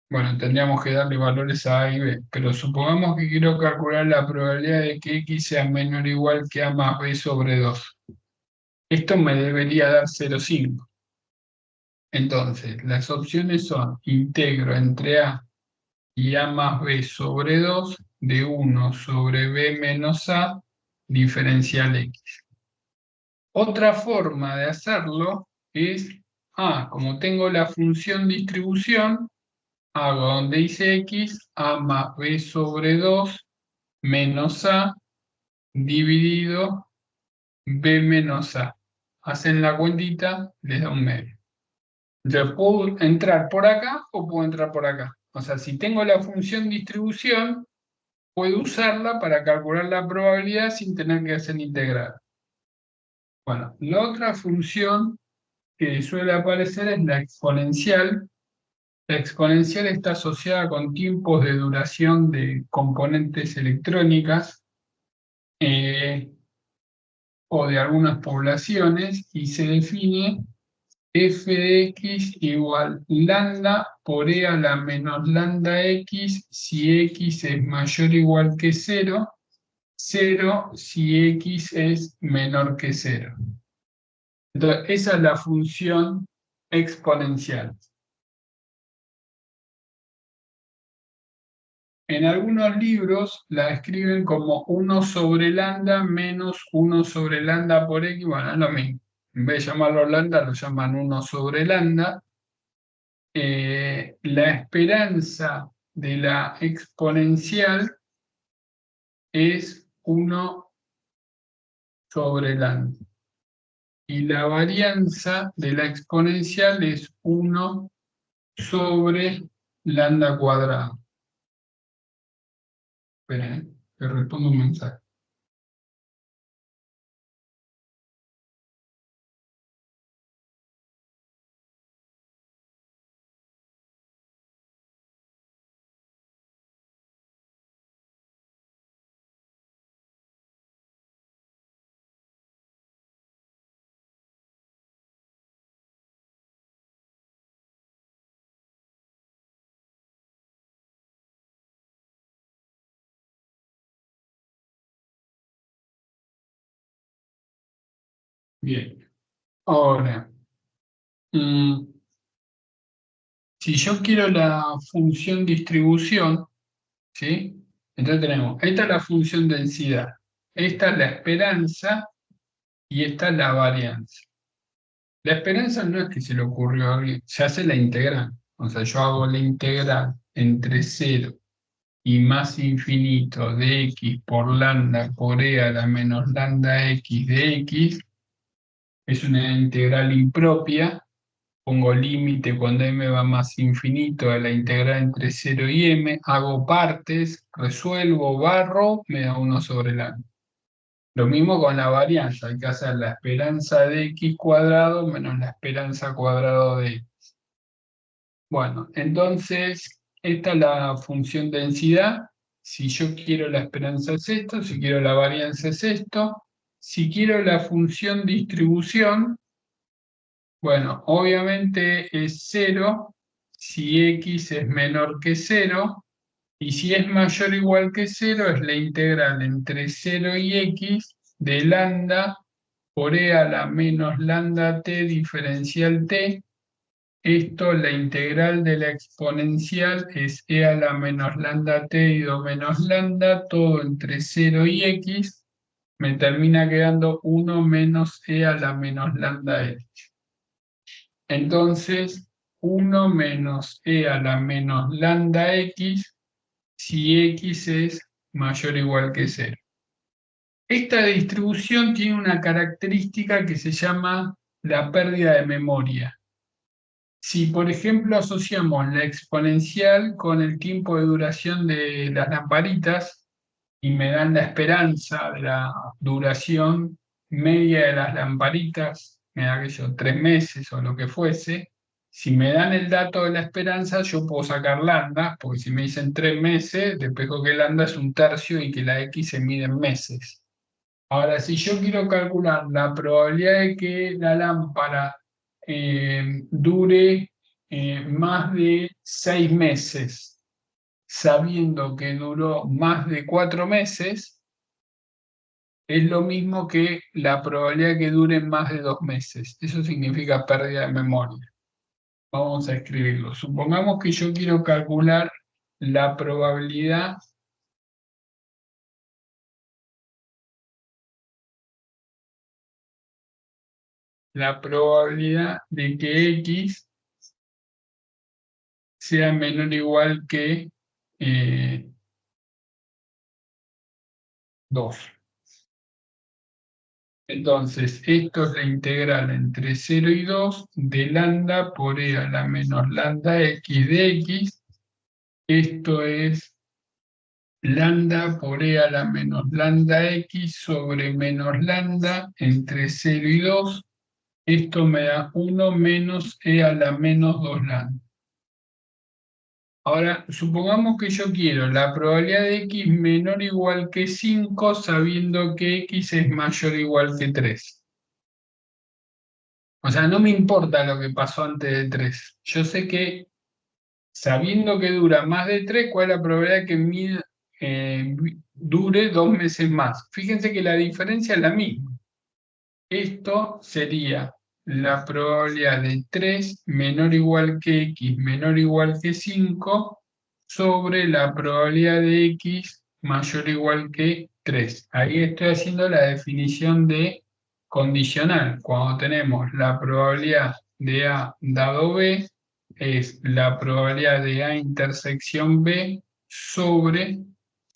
[SPEAKER 1] bueno, tendríamos que darle valores a A y B, pero supongamos que quiero calcular la probabilidad de que x sea menor o igual que A más B sobre 2. Esto me debería dar 0,5. Entonces, las opciones son integro entre A y A más B sobre 2 de 1 sobre B menos A diferencial X. Otra forma de hacerlo es, como tengo la función distribución, hago donde dice X, A más B sobre 2 menos A dividido B menos A. Hacen la cuentita, les da un medio. Yo puedo entrar por acá o puedo entrar por acá. O sea, si tengo la función distribución, puedo usarla para calcular la probabilidad sin tener que hacer integral. Bueno, la otra función que suele aparecer es la exponencial. La exponencial está asociada con tiempos de duración de componentes electrónicas o de algunas poblaciones y se define f de x igual lambda por e a la menos lambda x si x es mayor o igual que 0, 0 si x es menor que 0. Entonces, esa es la función exponencial. En algunos libros la escriben como 1 sobre lambda menos 1 sobre lambda por x, bueno, es lo mismo. En vez de llamarlo lambda, lo llaman 1 sobre lambda. La esperanza de la exponencial es 1 sobre lambda. Y la varianza de la exponencial es 1 sobre lambda cuadrado. Esperen, que respondo un mensaje. Bien. Ahora, si yo quiero la función distribución, ¿sí? Entonces tenemos, esta es la función densidad, esta es la esperanza y esta es la varianza. La esperanza no es que se le ocurrió a alguien, se hace la integral. O sea, yo hago la integral entre 0 y más infinito de x por lambda por e a la menos lambda x de x. Es una integral impropia pongo límite cuando m va más infinito a la integral entre 0 y m, hago partes, resuelvo, barro, me da 1 sobre el ano. Lo mismo con la varianza, hay que hacer la esperanza de x cuadrado menos la esperanza cuadrado de x. Bueno, entonces, esta es la función densidad. Si yo quiero la esperanza es esto, si quiero la varianza es esto. Si quiero la función distribución, bueno, obviamente es 0 si x es menor que 0, y si es mayor o igual que 0 es la integral entre 0 y x de lambda por e a la menos lambda t diferencial t. Esto, la integral de la exponencial es e a la menos lambda t y 2 menos lambda, todo entre 0 y x, me termina quedando 1 menos e a la menos lambda x. Entonces, 1 menos e a la menos lambda x si x es mayor o igual que 0. Esta distribución tiene una característica que se llama la pérdida de memoria. Si, por ejemplo, asociamos la exponencial con el tiempo de duración de las lamparitas y me dan la esperanza de la duración media de las lamparitas, me da aquello 3 meses o lo que fuese, si me dan el dato de la esperanza, yo puedo sacar lambda, porque si me dicen 3 meses, despejo que lambda es un tercio y que la x se mide en meses. Ahora, si yo quiero calcular la probabilidad de que la lámpara dure más de 6 meses, sabiendo que duró más de 4 meses, es lo mismo que la probabilidad de que dure más de 2 meses. Eso significa pérdida de memoria. Vamos a escribirlo. Supongamos que yo quiero calcular la probabilidad de que x sea menor o igual que 2. Entonces, esto es la integral entre 0 y 2 de lambda por e a la menos lambda x de x. Esto es lambda por e a la menos lambda x sobre menos lambda entre 0 y 2. Esto me da 1 menos e a la menos 2 lambda. Ahora, supongamos que yo quiero la probabilidad de x menor o igual que 5, sabiendo que x es mayor o igual que 3. O sea, no me importa lo que pasó antes de 3. Yo sé que, sabiendo que dura más de 3, ¿cuál es la probabilidad de que dure 2 meses más? Fíjense que la diferencia es la misma. Esto sería la probabilidad de 3 menor o igual que x menor o igual que 5 sobre la probabilidad de x mayor o igual que 3. Ahí estoy haciendo la definición de condicional. Cuando tenemos la probabilidad de A dado B, es la probabilidad de A intersección B sobre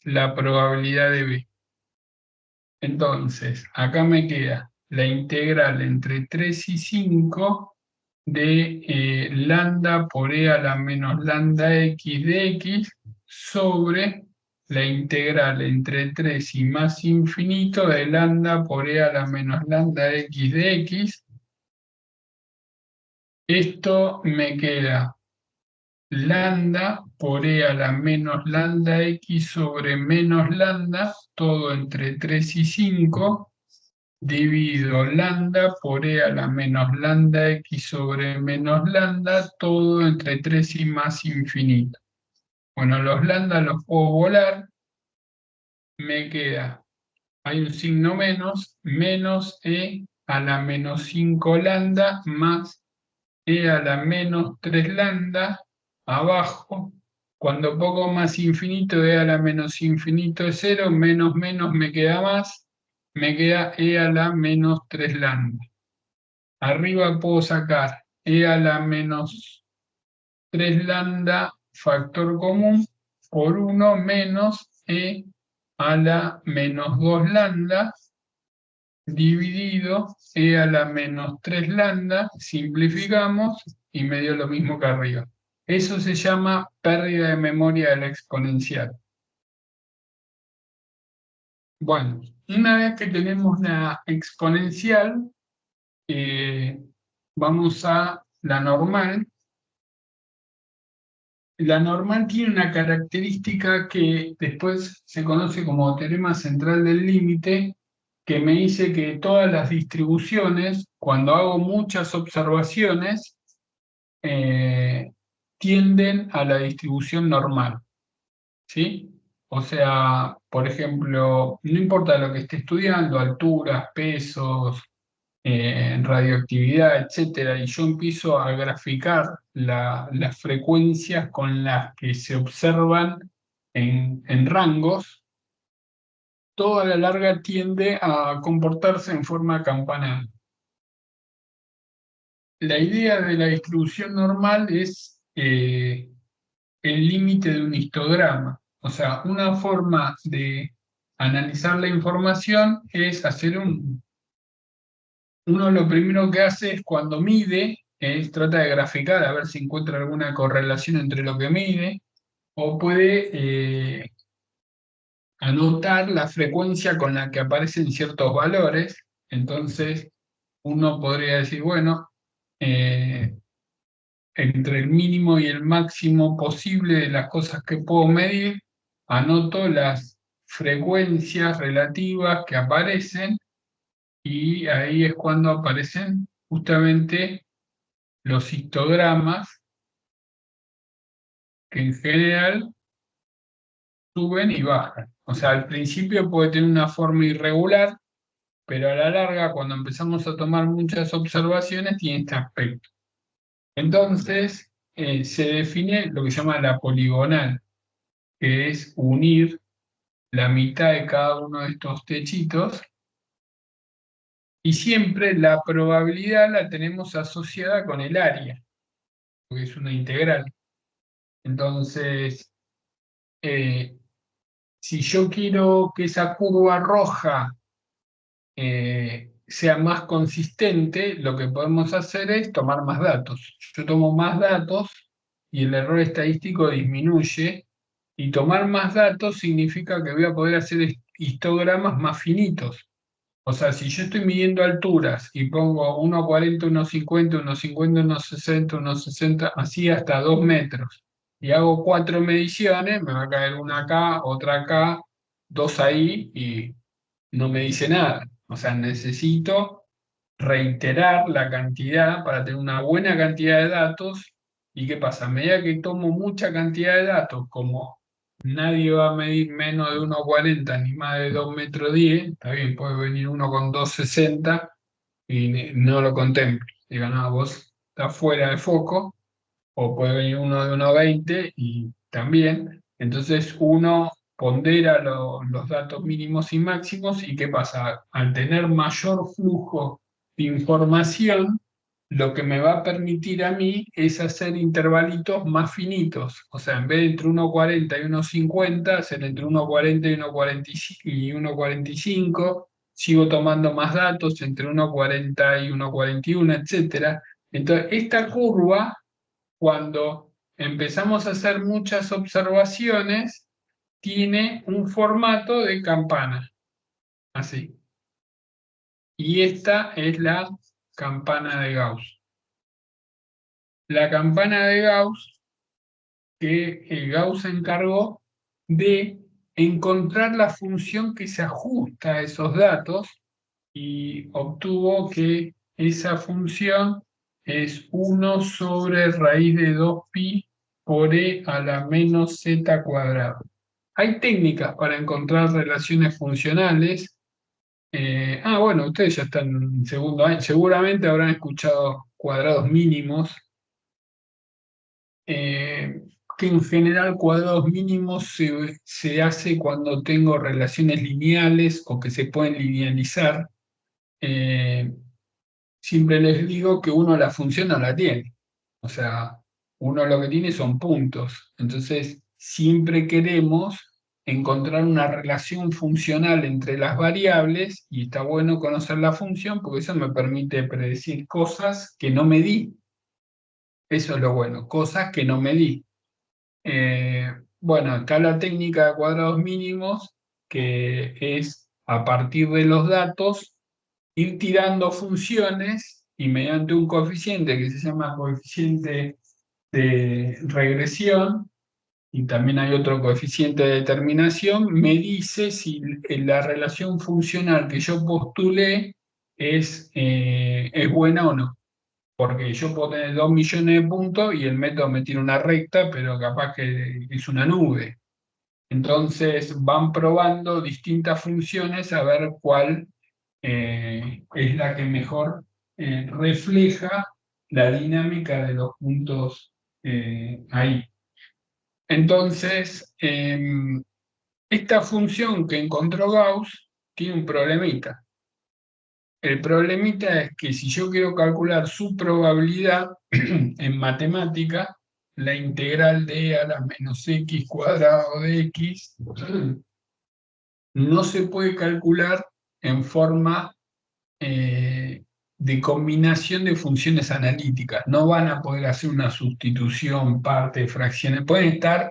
[SPEAKER 1] la probabilidad de B. Entonces, acá me queda la integral entre 3 y 5 de lambda por e a la menos lambda x de x sobre la integral entre 3 y más infinito de lambda por e a la menos lambda x de x. Esto me queda lambda por e a la menos lambda x sobre menos lambda, todo entre 3 y 5, divido lambda por e a la menos lambda x sobre menos lambda, todo entre 3 y más infinito. Bueno, los lambda los puedo volar, me queda, hay un signo menos e a la menos 5 lambda más e a la menos 3 lambda abajo. Cuando pongo más infinito, e a la menos infinito es 0, menos me queda más, me queda e a la menos 3 lambda. Arriba puedo sacar e a la menos 3 lambda factor común por 1 menos e a la menos 2 lambda dividido e a la menos 3 lambda, simplificamos, y me dio lo mismo que arriba. Eso se llama pérdida de memoria de la exponencial. Bueno, una vez que tenemos la exponencial, vamos a la normal. La normal tiene una característica que después se conoce como teorema central del límite, que me dice que todas las distribuciones, cuando hago muchas observaciones, eh, tienden a la distribución normal, ¿sí? O sea, por ejemplo, no importa lo que esté estudiando, alturas, pesos, radioactividad, etcétera, y yo empiezo a graficar las frecuencias con las que se observan en rangos, todo a la larga tiende a comportarse en forma campanal. La idea de la distribución normal es el límite de un histograma. O sea, una forma de analizar la información es hacer uno lo primero que hace es cuando mide, es trata de graficar a ver si encuentra alguna correlación entre lo que mide, o puede anotar la frecuencia con la que aparecen ciertos valores. Entonces, uno podría decir, bueno, eh, entre el mínimo y el máximo posible de las cosas que puedo medir, anoto las frecuencias relativas que aparecen y ahí es cuando aparecen justamente los histogramas que en general suben y bajan. O sea, al principio puede tener una forma irregular, pero a la larga, cuando empezamos a tomar muchas observaciones, tiene este aspecto. Entonces, se define lo que se llama la poligonal, que es unir la mitad de cada uno de estos techitos, y siempre la probabilidad la tenemos asociada con el área, porque es una integral. Entonces, eh, si yo quiero que esa curva roja sea más consistente, lo que podemos hacer es tomar más datos. Yo tomo más datos y el error estadístico disminuye, y tomar más datos significa que voy a poder hacer histogramas más finitos. O sea, si yo estoy midiendo alturas y pongo 1,40, 1,50, 1,50, 1,60, 1,60, así hasta 2 metros, y hago 4 mediciones, me va a caer una acá, otra acá, dos ahí, y no me dice nada. O sea, necesito reiterar la cantidad para tener una buena cantidad de datos. ¿Y qué pasa? A medida que tomo mucha cantidad de datos, como nadie va a medir menos de 1,40 ni más de 2,10 m, está bien, puede venir uno con 2,60 y no lo contemplo. Digo, no, vos estás fuera de foco, o puede venir uno de 1,20 y también. Entonces uno pondera los datos mínimos y máximos, y ¿qué pasa? Al tener mayor flujo de información, lo que me va a permitir a mí es hacer intervalitos más finitos. O sea, en vez de entre 1,40 y 1,50, hacer entre 1,40 y 1,45 y 1,45, sigo tomando más datos entre 1,40 y 1,41, etcétera. Entonces, esta curva, cuando empezamos a hacer muchas observaciones, tiene un formato de campana, así. Y esta es la campana de Gauss. La campana de Gauss, que Gauss se encargó de encontrar la función que se ajusta a esos datos, y obtuvo que esa función es 1 sobre raíz de 2pi por e a la menos z cuadrado. Hay técnicas para encontrar relaciones funcionales. Bueno, ustedes ya están en segundo año, seguramente habrán escuchado cuadrados mínimos, eh, que en general cuadrados mínimos se hace cuando tengo relaciones lineales o que se pueden linealizar. Eh, Siempre les digo que uno la función no la tiene. O sea, uno lo que tiene son puntos. Entonces, siempre queremos encontrar una relación funcional entre las variables, y está bueno conocer la función porque eso me permite predecir cosas que no medí. Eso es lo bueno, cosas que no medí. Bueno, está la técnica de cuadrados mínimos, que es a partir de los datos ir tirando funciones y mediante un coeficiente que se llama coeficiente de regresión, y también hay otro coeficiente de determinación, me dice si la relación funcional que yo postulé es buena o no. Porque yo puedo tener 2 millones de puntos y el método me tiene una recta, pero capaz que es una nube. Entonces van probando distintas funciones a ver cuál es la que mejor refleja la dinámica de los puntos ahí. Entonces, esta función que encontró Gauss tiene un problemita. El problemita es que si yo quiero calcular su probabilidad en matemática, la integral de e a la menos x cuadrado de x no se puede calcular en forma de combinación de funciones analíticas. No van a poder hacer una sustitución, parte, fracciones. Pueden estar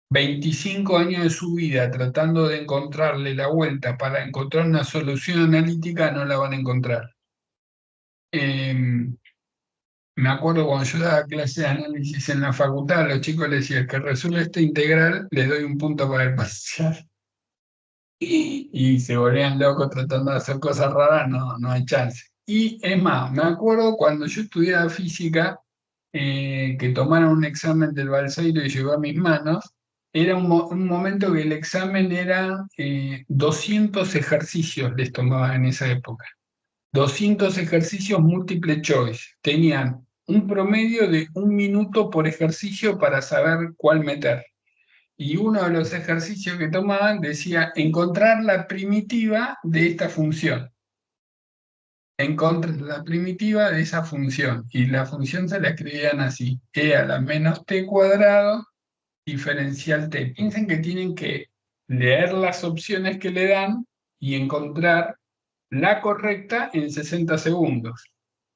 [SPEAKER 1] 25 años de su vida tratando de encontrarle la vuelta para encontrar una solución analítica, no la van a encontrar. Me acuerdo cuando yo daba clase de análisis en la facultad, a los chicos les decía, el que resuelve esta integral, les doy un punto para el parcial. Y se volvían locos tratando de hacer cosas raras, no, no hay chance. Y es más, me acuerdo cuando yo estudiaba física, que tomaron un examen del Balseiro y llegó a mis manos, era un momento que el examen era 200 ejercicios les tomaba en esa época. 200 ejercicios múltiple choice. Tenían un promedio de 1 minuto por ejercicio para saber cuál meter. Y uno de los ejercicios que tomaban decía encontrar la primitiva de esta función. Encontrar la primitiva de esa función. Y la función se la escribían así: e a la menos t cuadrado diferencial t. Piensen que tienen que leer las opciones que le dan y encontrar la correcta en 60 segundos.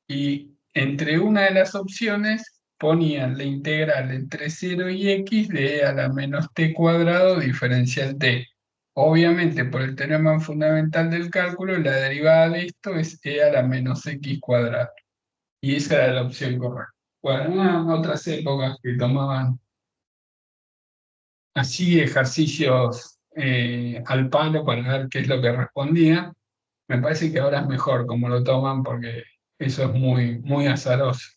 [SPEAKER 1] Y entre una de las opciones ponían la integral entre 0 y x de e a la menos t cuadrado diferencial t. Obviamente, por el teorema fundamental del cálculo, la derivada de esto es e a la menos x cuadrado. Y esa era la opción correcta. Bueno, en otras épocas que tomaban así ejercicios al palo para ver qué es lo que respondía. Me parece que ahora es mejor como lo toman porque eso es muy, muy azaroso.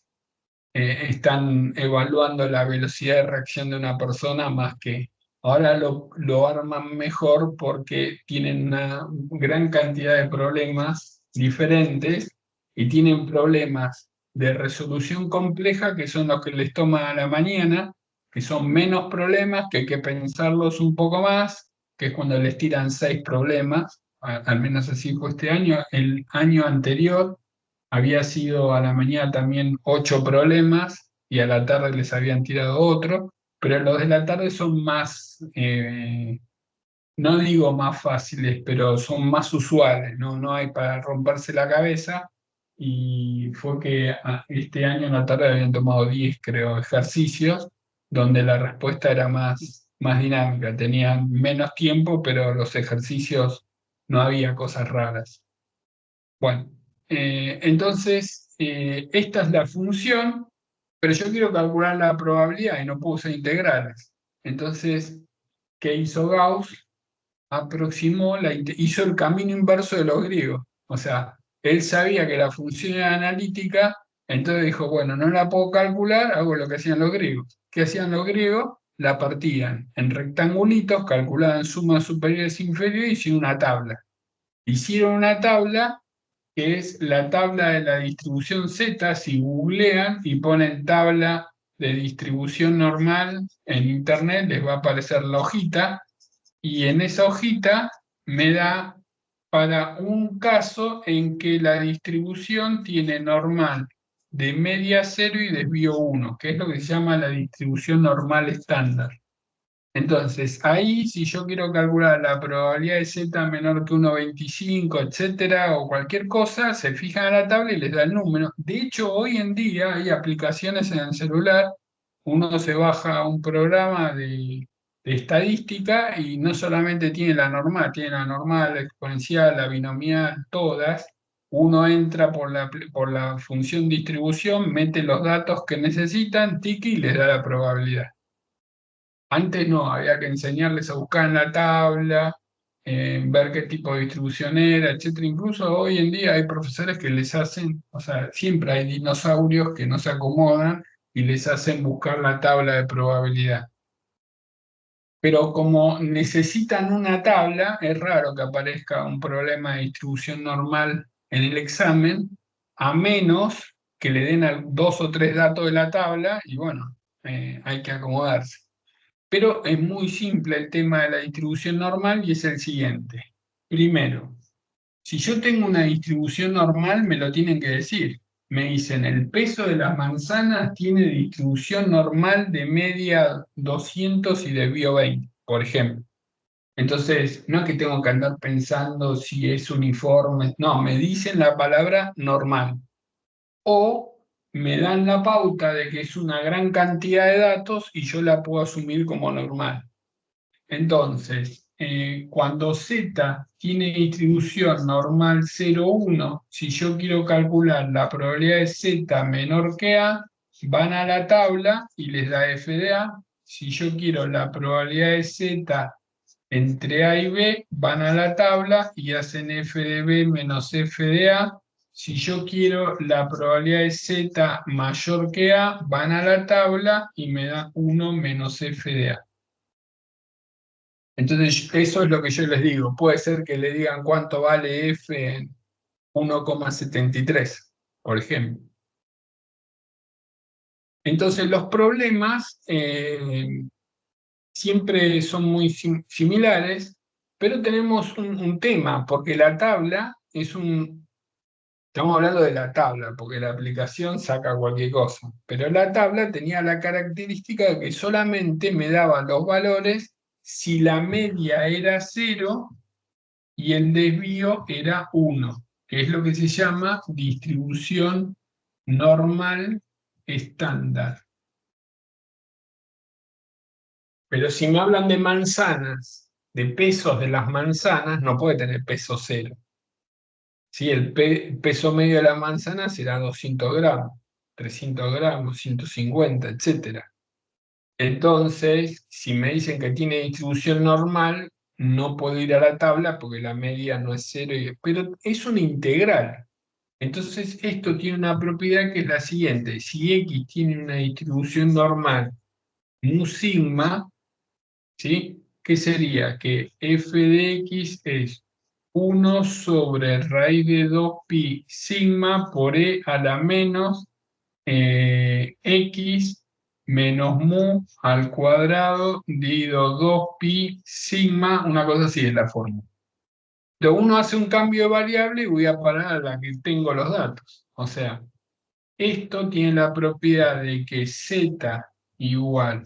[SPEAKER 1] Están evaluando la velocidad de reacción de una persona más que ahora lo arman mejor porque tienen una gran cantidad de problemas diferentes y tienen problemas de resolución compleja que son los que les toma a la mañana, que son menos problemas, que hay que pensarlos un poco más, que es cuando les tiran 6 problemas, al menos así fue este año. El año anterior había sido a la mañana también 8 problemas y a la tarde les habían tirado otro, pero los de la tarde son más, no digo más fáciles, pero son más usuales, ¿no? No hay para romperse la cabeza. Y fue que este año en la tarde habían tomado 10, creo, ejercicios, donde la respuesta era más dinámica, tenían menos tiempo, pero los ejercicios no había cosas raras. Bueno, entonces, esta es la función, pero yo quiero calcular la probabilidad y no puedo usar integrales. Entonces, ¿qué hizo Gauss? Hizo el camino inverso de los griegos. O sea, él sabía que la función era analítica, entonces dijo, bueno, no la puedo calcular, hago lo que hacían los griegos. ¿Qué hacían los griegos? La partían en rectangulitos, calculaban sumas superiores e inferiores y hicieron una tabla. Hicieron una tabla que es la tabla de la distribución Z. Si googlean y ponen tabla de distribución normal en internet, les va a aparecer la hojita, y en esa hojita me da para un caso en que la distribución tiene normal de media 0 y desvío 1, que es lo que se llama la distribución normal estándar. Entonces, ahí si yo quiero calcular la probabilidad de z menor que 1,25, etcétera, o cualquier cosa, se fijan en la tabla y les da el número. De hecho, hoy en día hay aplicaciones en el celular, uno se baja un programa de estadística y no solamente tiene la normal, la exponencial, la binomial, todas. Uno entra por la función distribución, mete los datos que necesitan, tiki, y les da la probabilidad. Antes no, había que enseñarles a buscar en la tabla, ver qué tipo de distribución era, etcétera. Incluso hoy en día hay profesores que les hacen, o sea, siempre hay dinosaurios que no se acomodan y les hacen buscar la tabla de probabilidad. Pero como necesitan una tabla, es raro que aparezca un problema de distribución normal en el examen, a menos que le den dos o tres datos de la tabla y bueno, hay que acomodarse. Pero es muy simple el tema de la distribución normal y es el siguiente. Primero, si yo tengo una distribución normal, me lo tienen que decir. Me dicen, el peso de las manzanas tiene distribución normal de media 200 y desvío 20, por ejemplo. Entonces, no es que tengo que andar pensando si es uniforme, no, me dicen la palabra normal. O me dan la pauta de que es una gran cantidad de datos y yo la puedo asumir como normal. Entonces, cuando Z tiene distribución normal 0,1, si yo quiero calcular la probabilidad de Z menor que A, van a la tabla y les da f de A. Si yo quiero la probabilidad de Z entre A y B, van a la tabla y hacen f de B menos f de A. Si yo quiero la probabilidad de Z mayor que A, van a la tabla y me da 1 menos f de A. Entonces, eso es lo que yo les digo. Puede ser que le digan cuánto vale F en 1,73, por ejemplo. Entonces, los problemas siempre son muy similares, pero tenemos un tema, porque la tabla es un... Estamos hablando de la tabla, porque la aplicación saca cualquier cosa, pero la tabla tenía la característica de que solamente me daba los valores si la media era 0 y el desvío era 1, que es lo que se llama distribución normal estándar. Pero si me hablan de manzanas, de pesos de las manzanas, no puede tener peso cero. ¿Sí? El peso medio de la manzana será 200 gramos, 300 gramos, 150, etcétera. Entonces, si me dicen que tiene distribución normal, no puedo ir a la tabla porque la media no es cero, pero es una integral. Entonces, esto tiene una propiedad que es la siguiente. Si X tiene una distribución normal mu sigma, ¿sí? ¿Qué sería? Que f de X es 1 sobre raíz de 2pi sigma por e a la menos X menos mu al cuadrado dividido 2pi sigma, una cosa así es la fórmula. Pero uno hace un cambio de variable y voy a parar a la que tengo los datos. O sea, esto tiene la propiedad de que z igual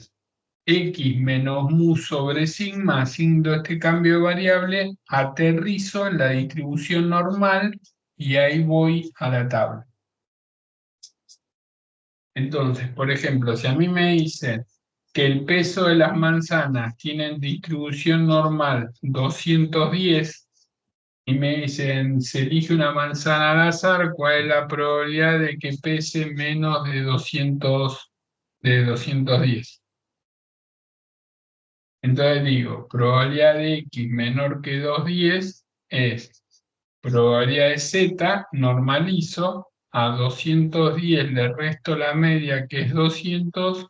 [SPEAKER 1] x menos mu sobre sigma, haciendo este cambio de variable, aterrizo en la distribución normal y ahí voy a la tabla. Entonces, por ejemplo, si a mí me dicen que el peso de las manzanas tiene distribución normal 210, y me dicen, se elige una manzana al azar, ¿cuál es la probabilidad de que pese menos de 210? Entonces digo, probabilidad de X menor que 210 es probabilidad de Z, normalizo, a 210 le resto la media que es 200,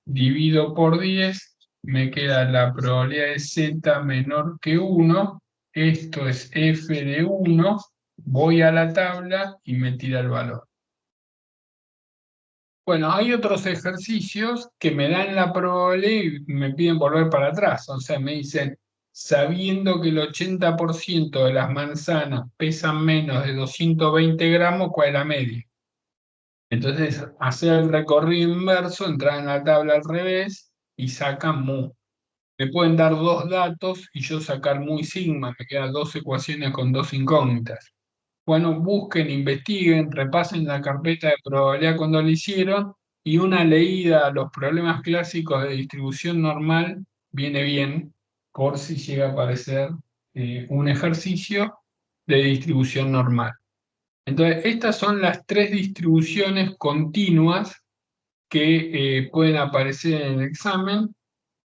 [SPEAKER 1] divido por 10, me queda la probabilidad de Z menor que 1, esto es F de 1, voy a la tabla y me tira el valor. Bueno, hay otros ejercicios que me dan la probabilidad y me piden volver para atrás. O sea, me dicen, sabiendo que el 80% de las manzanas pesan menos de 220 gramos, ¿cuál es la media? Entonces, hacer el recorrido inverso, entrar en la tabla al revés y sacan mu. Me pueden dar dos datos y yo sacar muy sigma, me quedan dos ecuaciones con dos incógnitas. Bueno, busquen, investiguen, repasen la carpeta de probabilidad cuando lo hicieron y una leída a los problemas clásicos de distribución normal viene bien por si llega a aparecer un ejercicio de distribución normal. Entonces, estas son las tres distribuciones continuas que pueden aparecer en el examen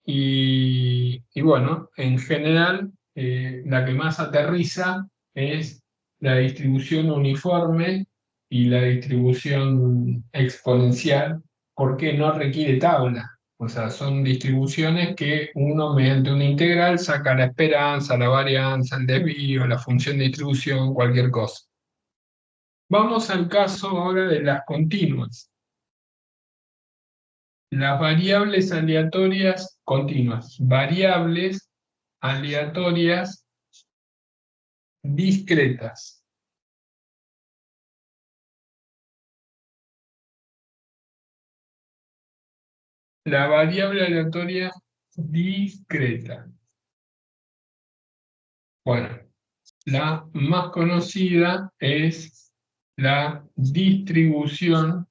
[SPEAKER 1] y bueno, en general, la que más aterriza es la distribución uniforme y la distribución exponencial, porque no requiere tabla. O sea, son distribuciones que uno mediante una integral saca la esperanza, la varianza, el desvío, la función de distribución, cualquier cosa. Vamos al caso ahora de las continuas. Las variables aleatorias continuas, variables aleatorias discretas. La variable aleatoria discreta. Bueno, la más conocida es la distribución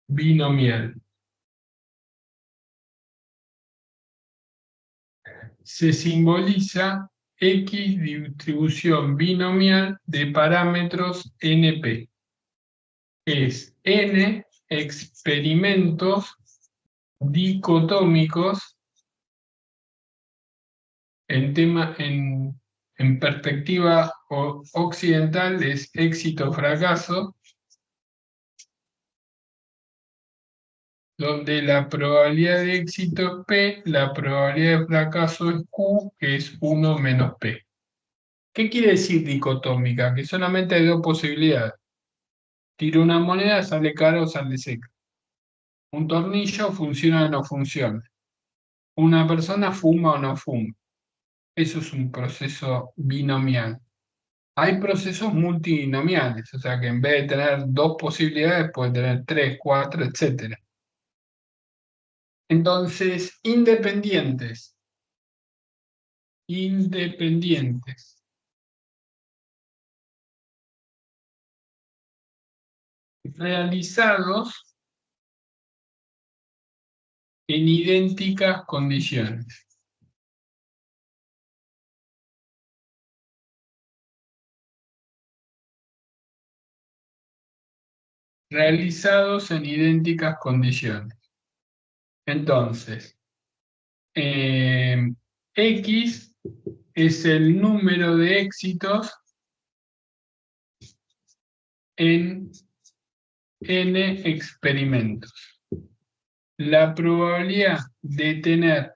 [SPEAKER 1] binomial. Se simboliza X distribución binomial de parámetros NP. Es N experimentos dicotómicos en perspectiva occidental es éxito-fracaso, donde la probabilidad de éxito es P, la probabilidad de fracaso es Q, que es 1 menos P. ¿Qué quiere decir dicotómica? Que solamente hay dos posibilidades. Tiro una moneda, sale cara o sale seca. Un tornillo funciona o no funciona. Una persona fuma o no fuma. Eso es un proceso binomial. Hay procesos multinomiales, o sea que en vez de tener dos posibilidades, puede tener tres, cuatro, etcétera. Entonces, independientes, realizados en idénticas condiciones. Realizados en idénticas condiciones. Entonces, X es el número de éxitos en N experimentos. La probabilidad de tener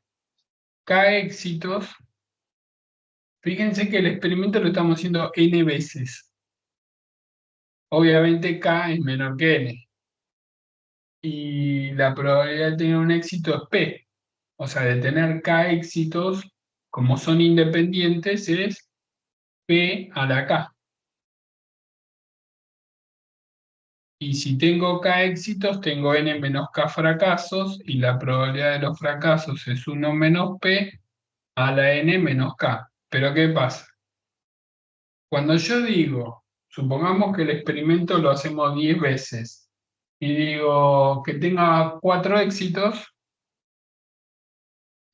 [SPEAKER 1] K éxitos, fíjense que el experimento lo estamos haciendo N veces. Obviamente K es menor que N. Y la probabilidad de tener un éxito es P. O sea, de tener K éxitos, como son independientes, es P a la K. Y si tengo K éxitos, tengo N menos K fracasos, y la probabilidad de los fracasos es 1 menos P a la N menos K. Pero ¿qué pasa? Cuando yo digo, supongamos que el experimento lo hacemos 10 veces, y digo que tenga 4 éxitos,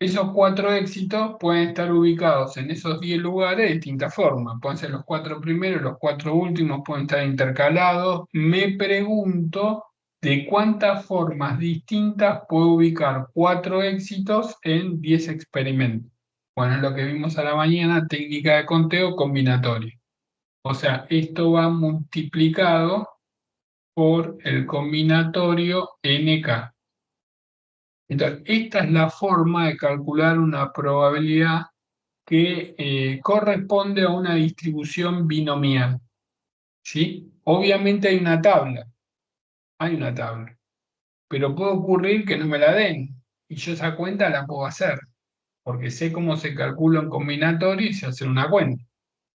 [SPEAKER 1] esos 4 éxitos pueden estar ubicados en esos 10 lugares de distintas formas. Pueden ser los 4 primeros, los 4 últimos, pueden estar intercalados. Me pregunto de cuántas formas distintas puedo ubicar 4 éxitos en 10 experimentos. Bueno, es lo que vimos a la mañana, técnica de conteo combinatorio. O sea, esto va multiplicado por el combinatorio NK. Entonces, esta es la forma de calcular una probabilidad que corresponde a una distribución binomial. ¿Sí? Obviamente hay una tabla, pero puede ocurrir que no me la den y yo esa cuenta la puedo hacer, porque sé cómo se calcula un combinatorio y sé hacer una cuenta.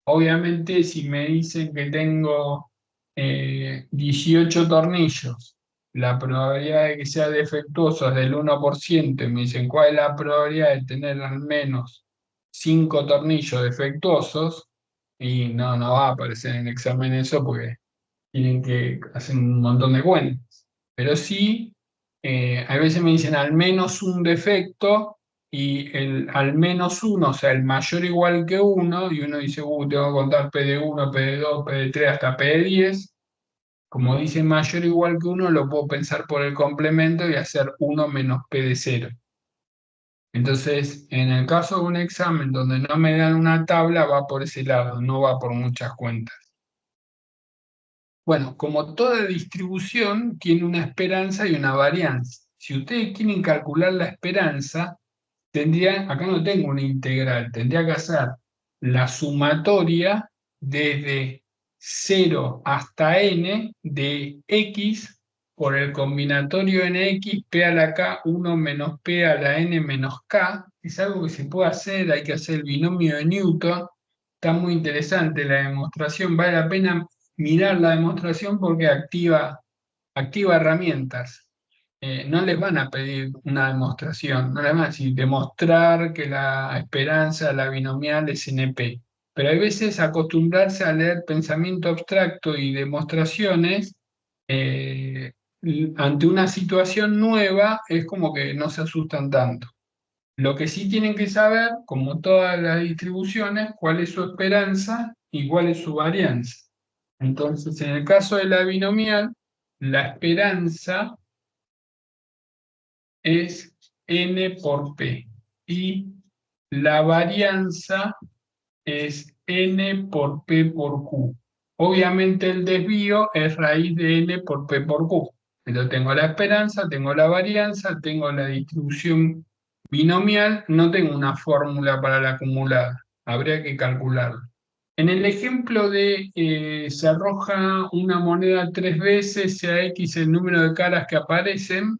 [SPEAKER 1] Obviamente, si me dicen que tengo 18 tornillos la probabilidad de que sea defectuoso es del 1%, y me dicen cuál es la probabilidad de tener al menos 5 tornillos defectuosos, y no va a aparecer en el examen eso porque tienen que hacer un montón de cuentas. Pero sí, a veces me dicen al menos un defecto y el al menos uno, o sea, el mayor o igual que uno, y uno dice, tengo que contar P de 1, P de 2, P de 3 hasta P de 10. Como dice mayor o igual que uno, lo puedo pensar por el complemento y hacer 1 menos P de 0. Entonces, en el caso de un examen donde no me dan una tabla, va por ese lado, no va por muchas cuentas. Bueno, como toda distribución, tiene una esperanza y una varianza. Si ustedes quieren calcular la esperanza, acá no tengo una integral, tendría que hacer la sumatoria desde 0 hasta n de x por el combinatorio nx, p a la k, 1 menos p a la n menos k. Es algo que se puede hacer, hay que hacer el binomio de Newton. Está muy interesante la demostración, vale la pena mirar la demostración porque activa herramientas. No les van a pedir una demostración, no les van a decir demostrar que la esperanza, la binomial es NP. Pero hay veces acostumbrarse a leer pensamiento abstracto y demostraciones ante una situación nueva es como que no se asustan tanto. Lo que sí tienen que saber, como todas las distribuciones, cuál es su esperanza y cuál es su varianza. Entonces, en el caso de la binomial, la esperanza es n por p y la varianza es n por p por q. Obviamente el desvío es raíz de n por p por q. Pero tengo la esperanza, tengo la varianza, tengo la distribución binomial, no tengo una fórmula para la acumulada. Habría que calcularla. En el ejemplo de se arroja una moneda 3 veces, sea X el número de caras que aparecen,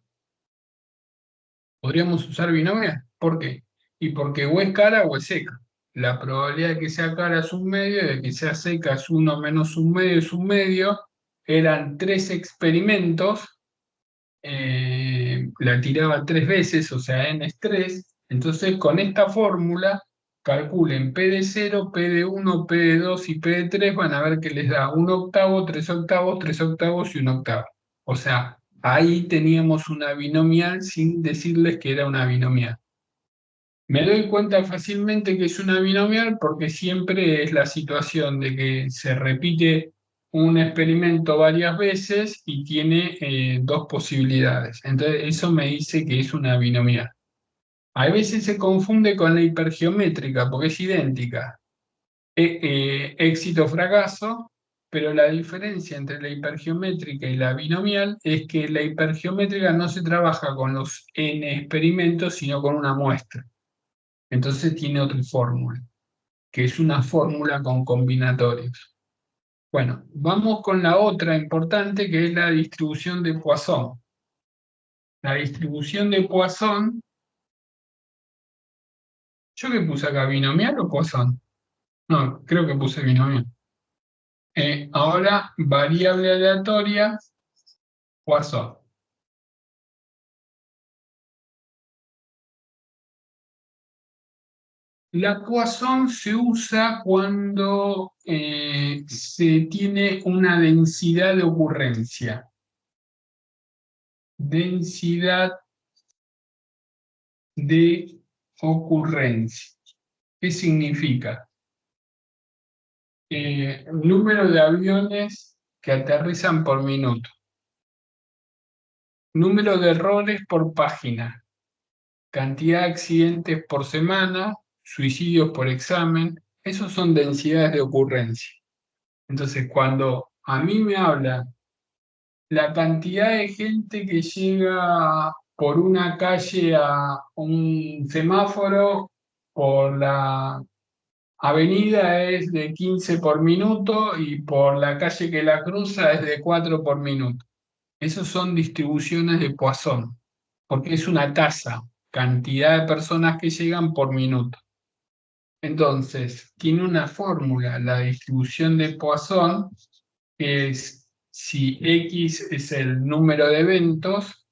[SPEAKER 1] podríamos usar binomial. ¿Por qué? Y porque o es cara o es seca. La probabilidad de que sea cara es un medio, de que sea seca es 1 menos un medio es un medio. Eran 3 experimentos, la tiraba 3 veces, o sea, n es 3. Entonces, con esta fórmula, calculen P de 0, P de 1, P de 2 y P de 3, van a ver que les da 1/8, 3/8, 3/8 y 1/8. O sea, ahí teníamos una binomial sin decirles que era una binomial. Me doy cuenta fácilmente que es una binomial porque siempre es la situación de que se repite un experimento varias veces y tiene dos posibilidades. Entonces, eso me dice que es una binomial. A veces se confunde con la hipergeométrica porque es idéntica. Éxito o fracaso, pero la diferencia entre la hipergeométrica y la binomial es que la hipergeométrica no se trabaja con los n experimentos, sino con una muestra. Entonces tiene otra fórmula, que es una fórmula con combinatorios. Bueno, vamos con la otra importante, que es la distribución de Poisson. La distribución de Poisson, ¿yo qué puse acá? ¿Binomial o Poisson? No, creo que puse binomial. Ahora, variable aleatoria, Poisson. La Poisson se usa cuando se tiene una densidad de ocurrencia. Densidad de ocurrencia. ¿Qué significa? Número de aviones que aterrizan por minuto. Número de errores por página. Cantidad de accidentes por semana. Suicidios por examen. Esos son densidades de ocurrencia. Entonces, cuando a mí me habla la cantidad de gente que llega por una calle a un semáforo, por la avenida es de 15 por minuto y por la calle que la cruza es de 4 por minuto. Esas son distribuciones de Poisson, porque es una tasa, cantidad de personas que llegan por minuto. Entonces, tiene una fórmula, la distribución de Poisson, que es si X es el número de eventos,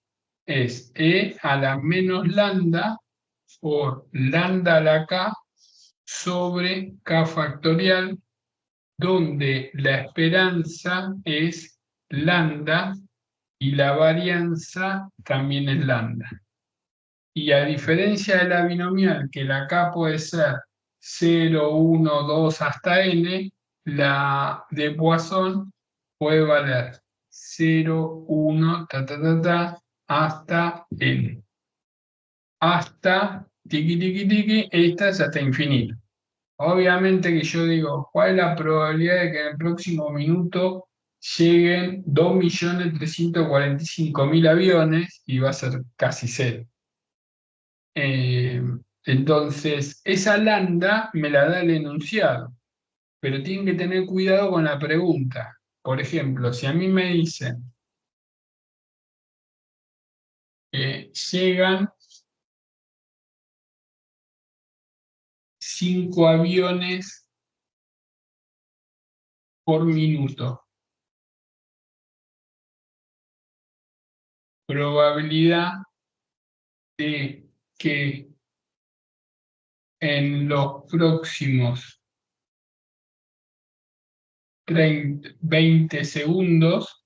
[SPEAKER 1] es E a la menos lambda por lambda a la K sobre K factorial, donde la esperanza es lambda y la varianza también es lambda. Y a diferencia de la binomial, que la K puede ser 0, 1, 2 hasta n, la de Poisson puede valer 0, 1, hasta n. Hasta tiqui, tiqui, tiqui, esta es hasta infinito. Obviamente que yo digo, ¿cuál es la probabilidad de que en el próximo minuto lleguen 2.345.000 aviones? Y va a ser casi cero. Entonces, esa lambda me la da el enunciado, pero tienen que tener cuidado con la pregunta. Por ejemplo, si a mí me dicen que llegan 5 aviones por minuto, probabilidad de que en los próximos 20 segundos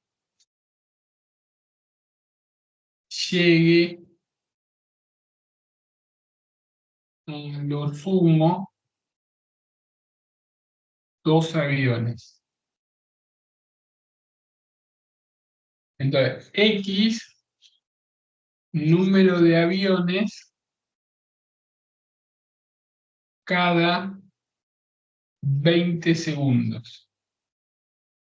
[SPEAKER 1] llegue lo sumo 2 aviones. Entonces, X, número de aviones cada 20 segundos.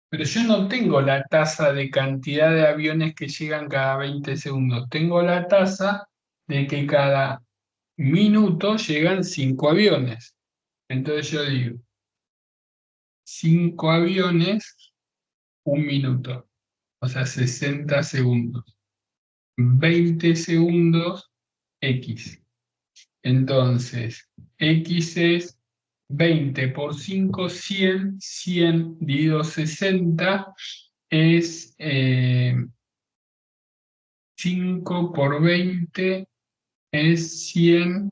[SPEAKER 1] Pero yo no tengo la tasa de cantidad de aviones que llegan cada 20 segundos. Tengo la tasa de que cada minuto llegan 5 aviones. Entonces yo digo, 5 aviones, un minuto. O sea, 60 segundos. 20 segundos, X. Entonces, X es 20 por 5, 100. 100 dividido 60 es 5 por 20 es 100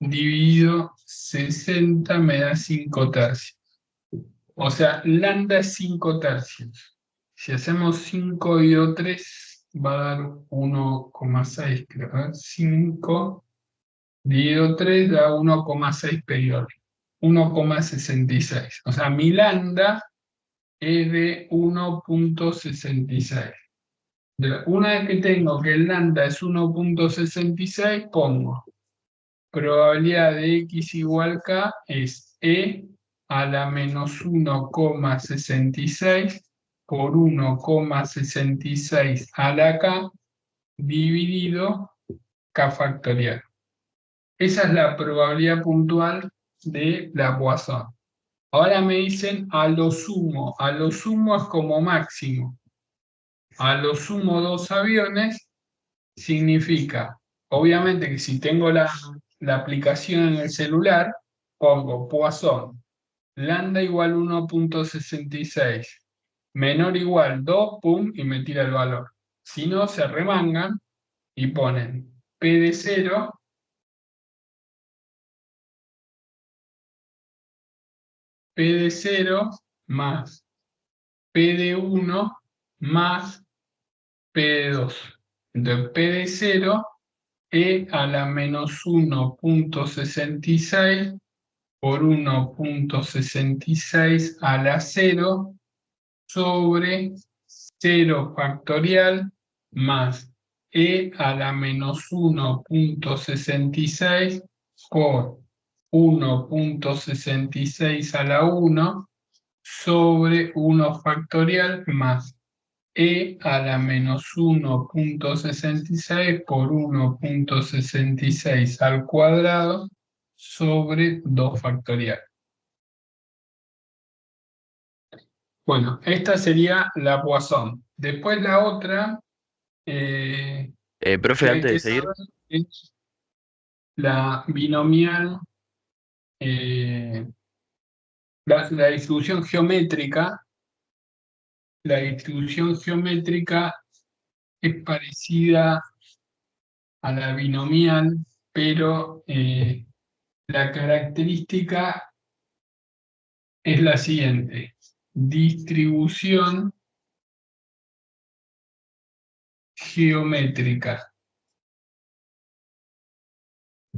[SPEAKER 1] dividido 60 me da 5 tercios. O sea, lambda es 5 tercios. Si hacemos 5 dividido 3 va a dar 1,6, creo. 5 dividido 3 da 1,6 periódico. 1,66. O sea, mi lambda es de 1,66. Una vez que tengo que el lambda es 1,66, pongo probabilidad de x igual k es e a la menos 1,66 por 1,66 a la k dividido k factorial. Esa es la probabilidad puntual de la Poisson. Ahora me dicen a lo sumo es como máximo. A lo sumo 2 aviones significa, obviamente que si tengo la aplicación en el celular, pongo Poisson, lambda igual 1,66, menor igual 2, pum, y me tira el valor. Si no, se remangan y ponen P de 0 P de 0 más P de 1 más P de 2. Entonces, P de 0, E a la menos 1,66 por 1,66 a la 0 sobre 0 factorial más E a la menos 1,66 por 1,66 a la 1 sobre 1 factorial más E a la menos 1,66 por 1,66 al cuadrado sobre 2 factorial. Bueno, esta sería la Poisson. Después la otra
[SPEAKER 3] Profe,
[SPEAKER 1] que hay
[SPEAKER 3] antes de
[SPEAKER 1] que
[SPEAKER 3] seguir,
[SPEAKER 1] saber es la binomial, la distribución geométrica la distribución geométrica es parecida a la binomial, pero la característica es la siguiente: distribución geométrica.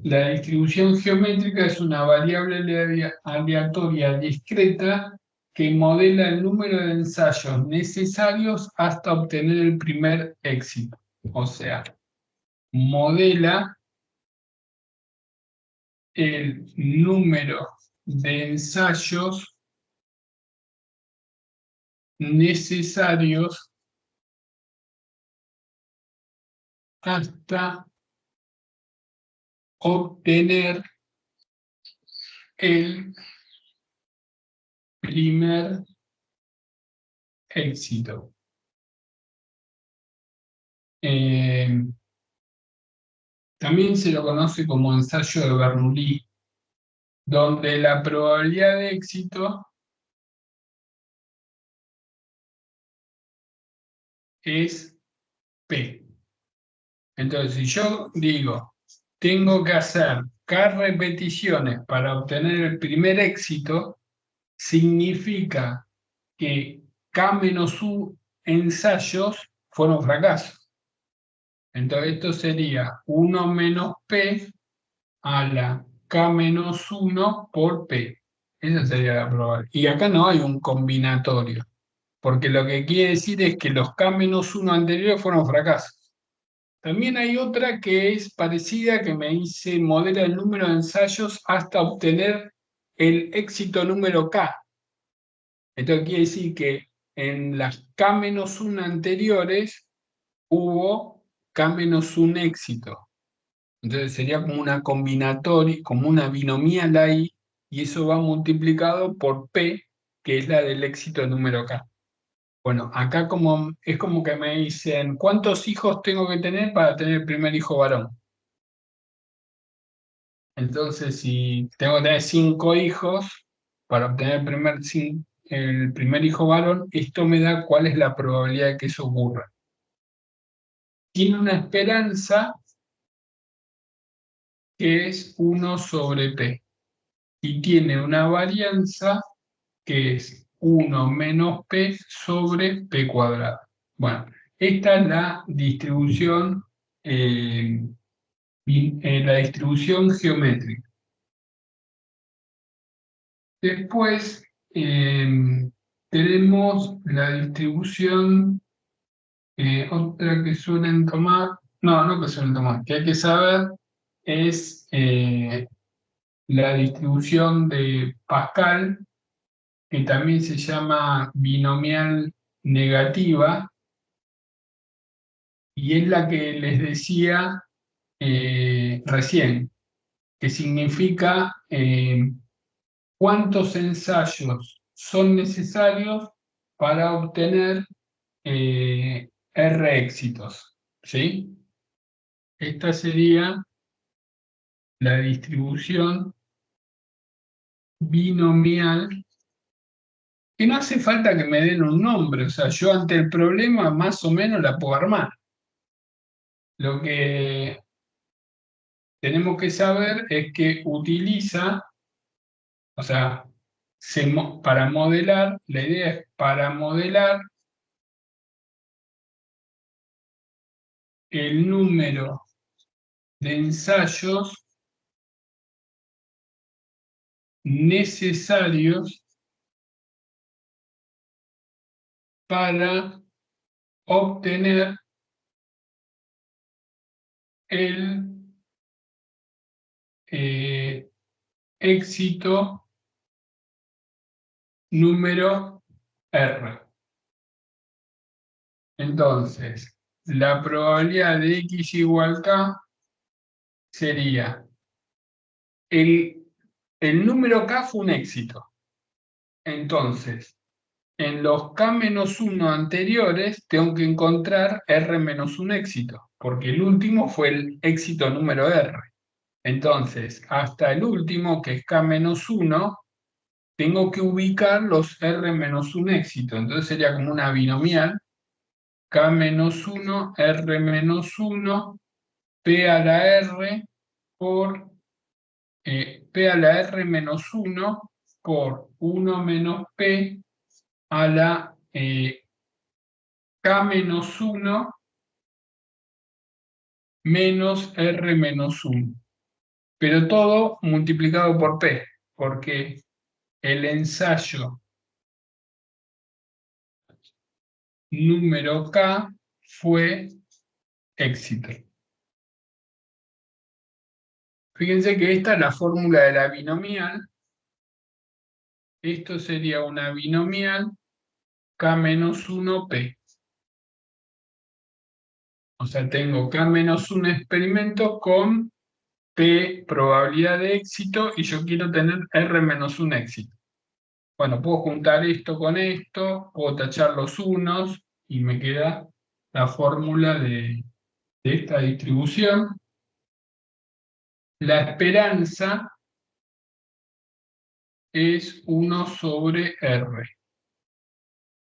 [SPEAKER 1] La distribución geométrica es una variable aleatoria discreta que modela el número de ensayos necesarios hasta obtener el primer éxito. O sea, modela el número de ensayos necesarios hasta obtener el primer éxito. También se lo conoce como ensayo de Bernoulli, donde la probabilidad de éxito es P. Entonces, si yo digo, tengo que hacer K repeticiones para obtener el primer éxito, significa que K menos U ensayos fueron fracasos. Entonces, esto sería 1 menos P a la K menos 1 por P. Esa sería la probabilidad. Y acá no hay un combinatorio, porque lo que quiere decir es que los K menos 1 anteriores fueron fracasos. También hay otra que es parecida, que me dice modela el número de ensayos hasta obtener el éxito número K. Esto quiere decir que en las K-1 anteriores hubo K-1 éxito. Entonces sería como una combinatoria, como una binomial ahí, y eso va multiplicado por P, que es la del éxito número K. Bueno, acá es como que me dicen, ¿cuántos hijos tengo que tener para tener el primer hijo varón? Entonces, si tengo que tener 5 hijos para obtener el primer hijo varón, esto me da cuál es la probabilidad de que eso ocurra. Tiene una esperanza que es 1 sobre P y tiene una varianza que es 1 menos P sobre P cuadrado. Bueno, esta es la distribución geométrica. Después tenemos la distribución, otra que suelen tomar, no que suelen tomar, que hay que saber es la distribución de Pascal, que también se llama binomial negativa, y es la que les decía recién, que significa cuántos ensayos son necesarios para obtener R éxitos, ¿sí? Esta sería la distribución binomial, que no hace falta que me den un nombre, o sea, yo ante el problema más o menos la puedo armar. Lo que tenemos que saber es que utiliza, o sea, para modelar, la idea es para modelar el número de ensayos necesarios para obtener el éxito número R. Entonces, la probabilidad de X igual K sería el, el número K fue un éxito. Entonces, en los K-1 anteriores tengo que encontrar R-1 éxito, porque el último fue el éxito número R. Entonces, hasta el último, que es K-1, tengo que ubicar los R-1 éxitos. Entonces sería como una binomial, K-1, R-1, P a la R por P a la R-1 por 1 menos P a la K-1 menos R-1. Pero todo multiplicado por P, porque el ensayo número K fue éxito. Fíjense que esta es la fórmula de la binomial. Esto sería una binomial K-1P. O sea, tengo K-1 experimentos con P probabilidad de éxito y yo quiero tener R-1 éxito. Bueno, puedo juntar esto con esto, puedo tachar los unos y me queda la fórmula de esta distribución. La esperanza es 1 sobre R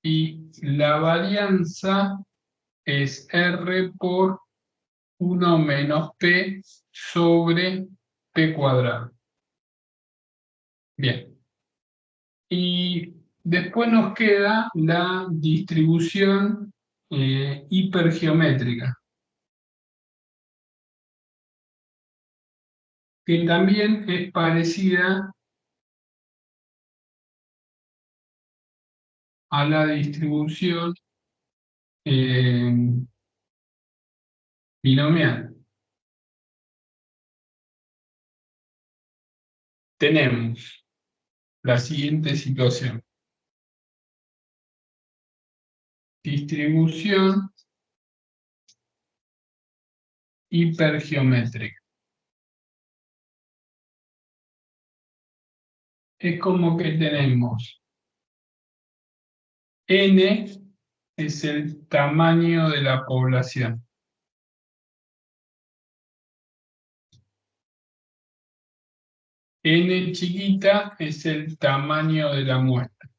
[SPEAKER 1] y la varianza es R por 1 menos P sobre P cuadrado. Bien. Y después nos queda la distribución hipergeométrica, que también es parecida a la distribución eh, binomial. Tenemos la siguiente situación. Distribución hipergeométrica. Es como que tenemos n es el tamaño de la población. N chiquita es el tamaño de la muestra.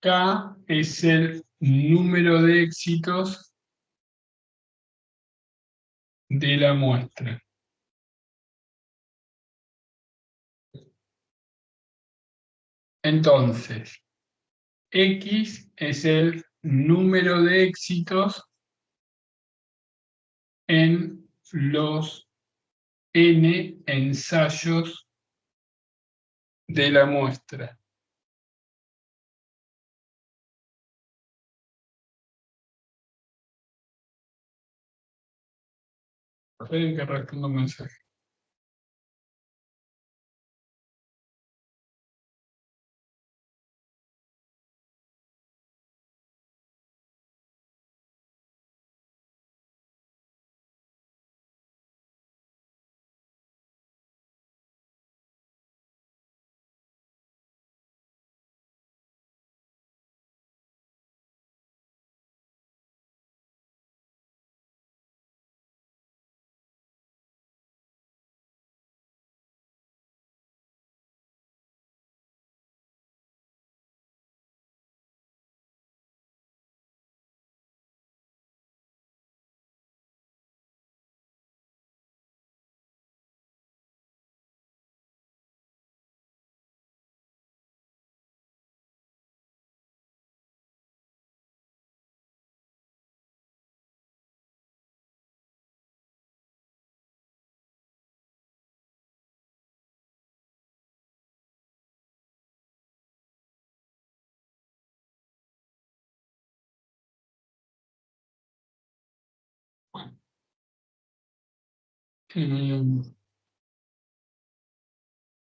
[SPEAKER 1] K es el número de éxitos de la muestra. Entonces, X es el número de éxitos en los N ensayos de la muestra. Esperen que responda un mensaje.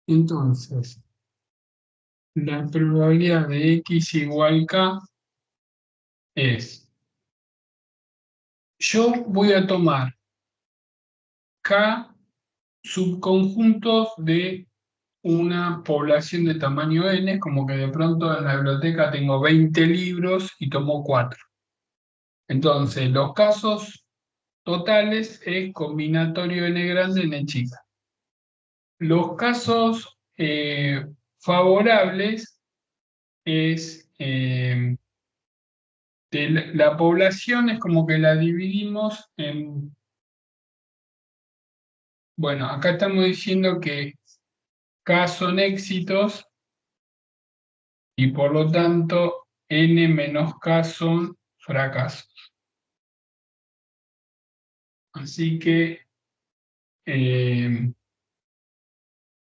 [SPEAKER 1] Entonces, la probabilidad de X igual K es, yo voy a tomar K subconjuntos de una población de tamaño n, como que de pronto en la biblioteca tengo 20 libros y tomo 4. Entonces, los casos totales es combinatorio n grande, n chica. Los casos favorables es de la población, es como que la dividimos en... Bueno, acá estamos diciendo que K son éxitos y por lo tanto N menos K son fracasos. Así que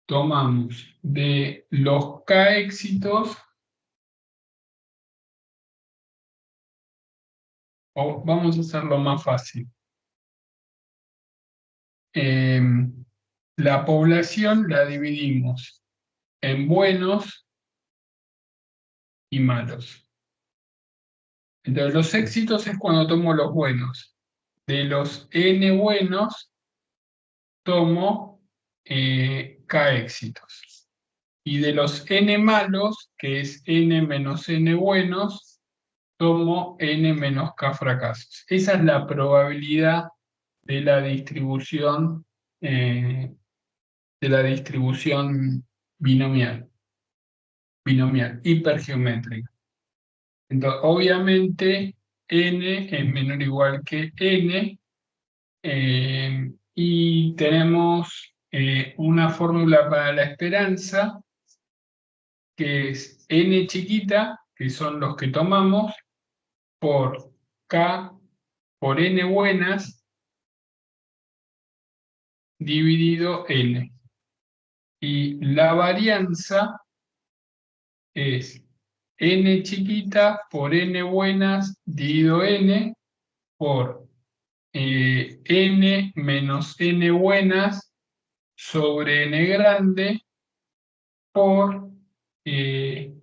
[SPEAKER 1] tomamos de los K éxitos, o vamos a hacerlo más fácil. La población la dividimos en buenos y malos. Entonces los éxitos es cuando tomo los buenos. De los N buenos tomo K éxitos. Y de los N malos, que es N menos N buenos, tomo N menos K fracasos. Esa es la probabilidad de la distribución binomial, hipergeométrica. Entonces, obviamente, N es menor o igual que N, y tenemos una fórmula para la esperanza, que es N chiquita, que son los que tomamos, por K por N buenas, dividido N. Y la varianza es N chiquita por N buenas dividido N por N menos N buenas sobre N grande por N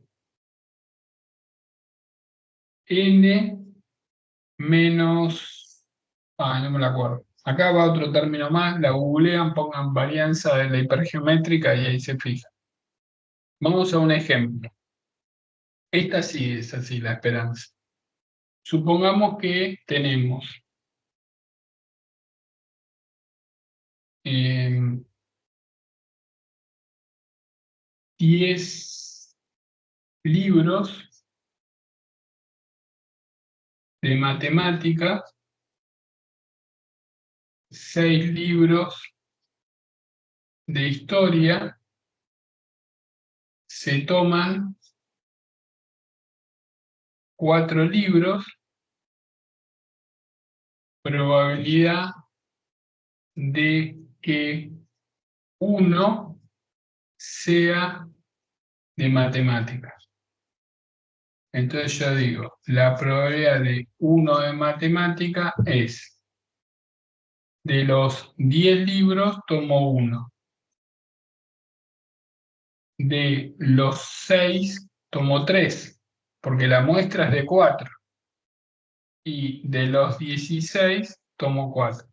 [SPEAKER 1] menos... no me la acuerdo. Acá va otro término más, la googlean, pongan varianza de la hipergeométrica y ahí se fijan. Vamos a un ejemplo. Esta sí es así, la esperanza. Supongamos que tenemos 10 libros de matemáticas, 6 libros de historia, se toman 4 libros, probabilidad de que uno sea de matemáticas. Entonces yo digo, la probabilidad de 1 de matemática es, de los 10 libros tomo 1, de los 6 tomo 3, porque la muestra es de 4, y de los 16 tomo 4.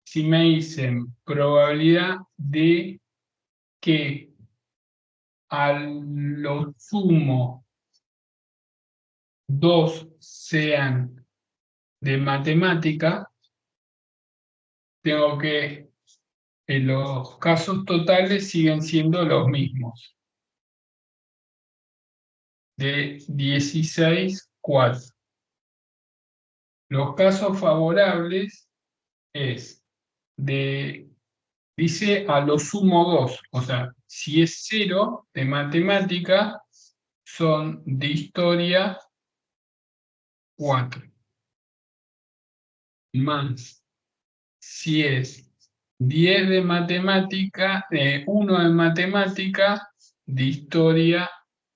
[SPEAKER 1] Si me dicen probabilidad de que a lo sumo 2 sean de matemática, tengo que los casos totales siguen siendo los mismos, de 16, 4. Los casos favorables es dice a lo sumo 2, o sea, si es 0 de matemática, son de historia 4, más si es 10 de matemática, 1 de matemática, de historia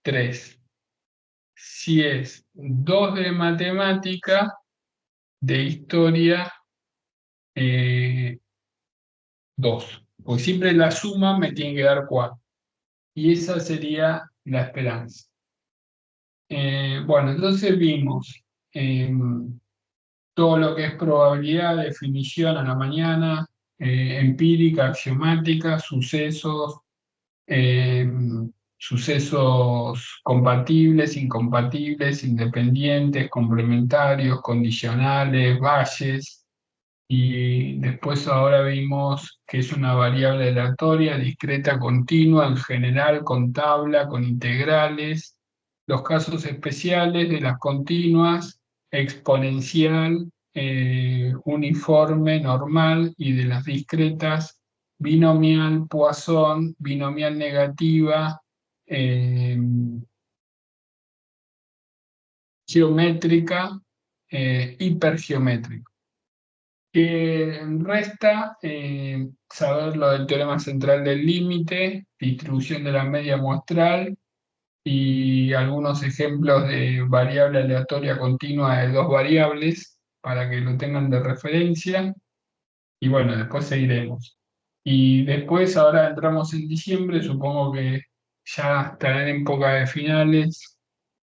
[SPEAKER 1] 3. Si es 2 de matemática, de historia 2. Porque siempre la suma me tiene que dar 4. Y esa sería la esperanza. Bueno, entonces vimos todo lo que es probabilidad, definición a la mañana, empírica, axiomática, sucesos, sucesos compatibles, incompatibles, independientes, complementarios, condicionales, valles. Y después ahora vimos que es una variable aleatoria, discreta, continua, en general, con tabla, con integrales. Los casos especiales de las continuas, exponencial, uniforme, normal, y de las discretas, binomial, Poisson, binomial negativa, eh, geométrica, hipergeométrica. Resta saber lo del teorema central del límite, distribución de la media muestral y algunos ejemplos de variable aleatoria continua de dos variables para que lo tengan de referencia. Y bueno, después seguiremos. Y después, ahora entramos en diciembre, supongo que ya estarán en época de finales.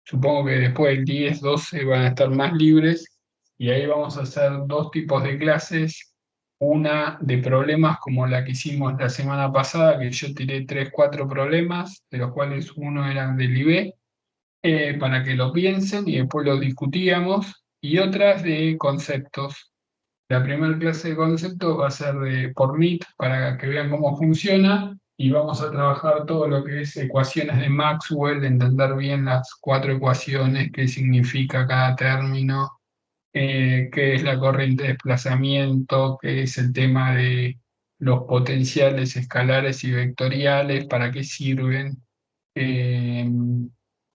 [SPEAKER 1] Supongo que después del 10, 12 van a estar más libres y ahí vamos a hacer dos tipos de clases. Una de problemas como la que hicimos la semana pasada, que yo tiré 3, 4 problemas, de los cuales uno eran del IB, para que lo piensen y después lo discutíamos, y otras de conceptos. La primera clase de conceptos va a ser por Meet para que vean cómo funciona y vamos a trabajar todo lo que es ecuaciones de Maxwell, entender bien las cuatro ecuaciones, qué significa cada término, qué es la corriente de desplazamiento, qué es el tema de los potenciales escalares y vectoriales, para qué sirven, eh,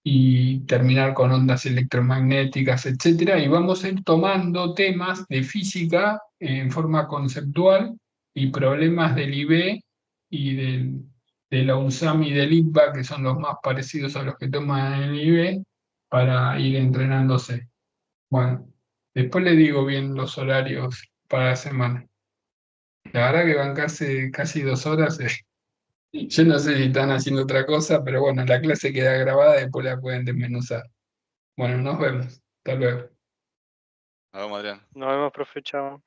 [SPEAKER 1] y terminar con ondas electromagnéticas, etcétera. Y vamos a ir tomando temas de física en forma conceptual y problemas del IB y de la UNSAM y del IPBA, que son los más parecidos a los que toman en el IB, para ir entrenándose. Bueno, después le digo bien los horarios para la semana. La verdad que van casi 2 horas. Yo no sé si están haciendo otra cosa, pero bueno, la clase queda grabada y después la pueden desmenuzar. Bueno, nos vemos. Hasta luego.
[SPEAKER 3] Nos vemos, Adrián.
[SPEAKER 2] Nos vemos, profe, chao.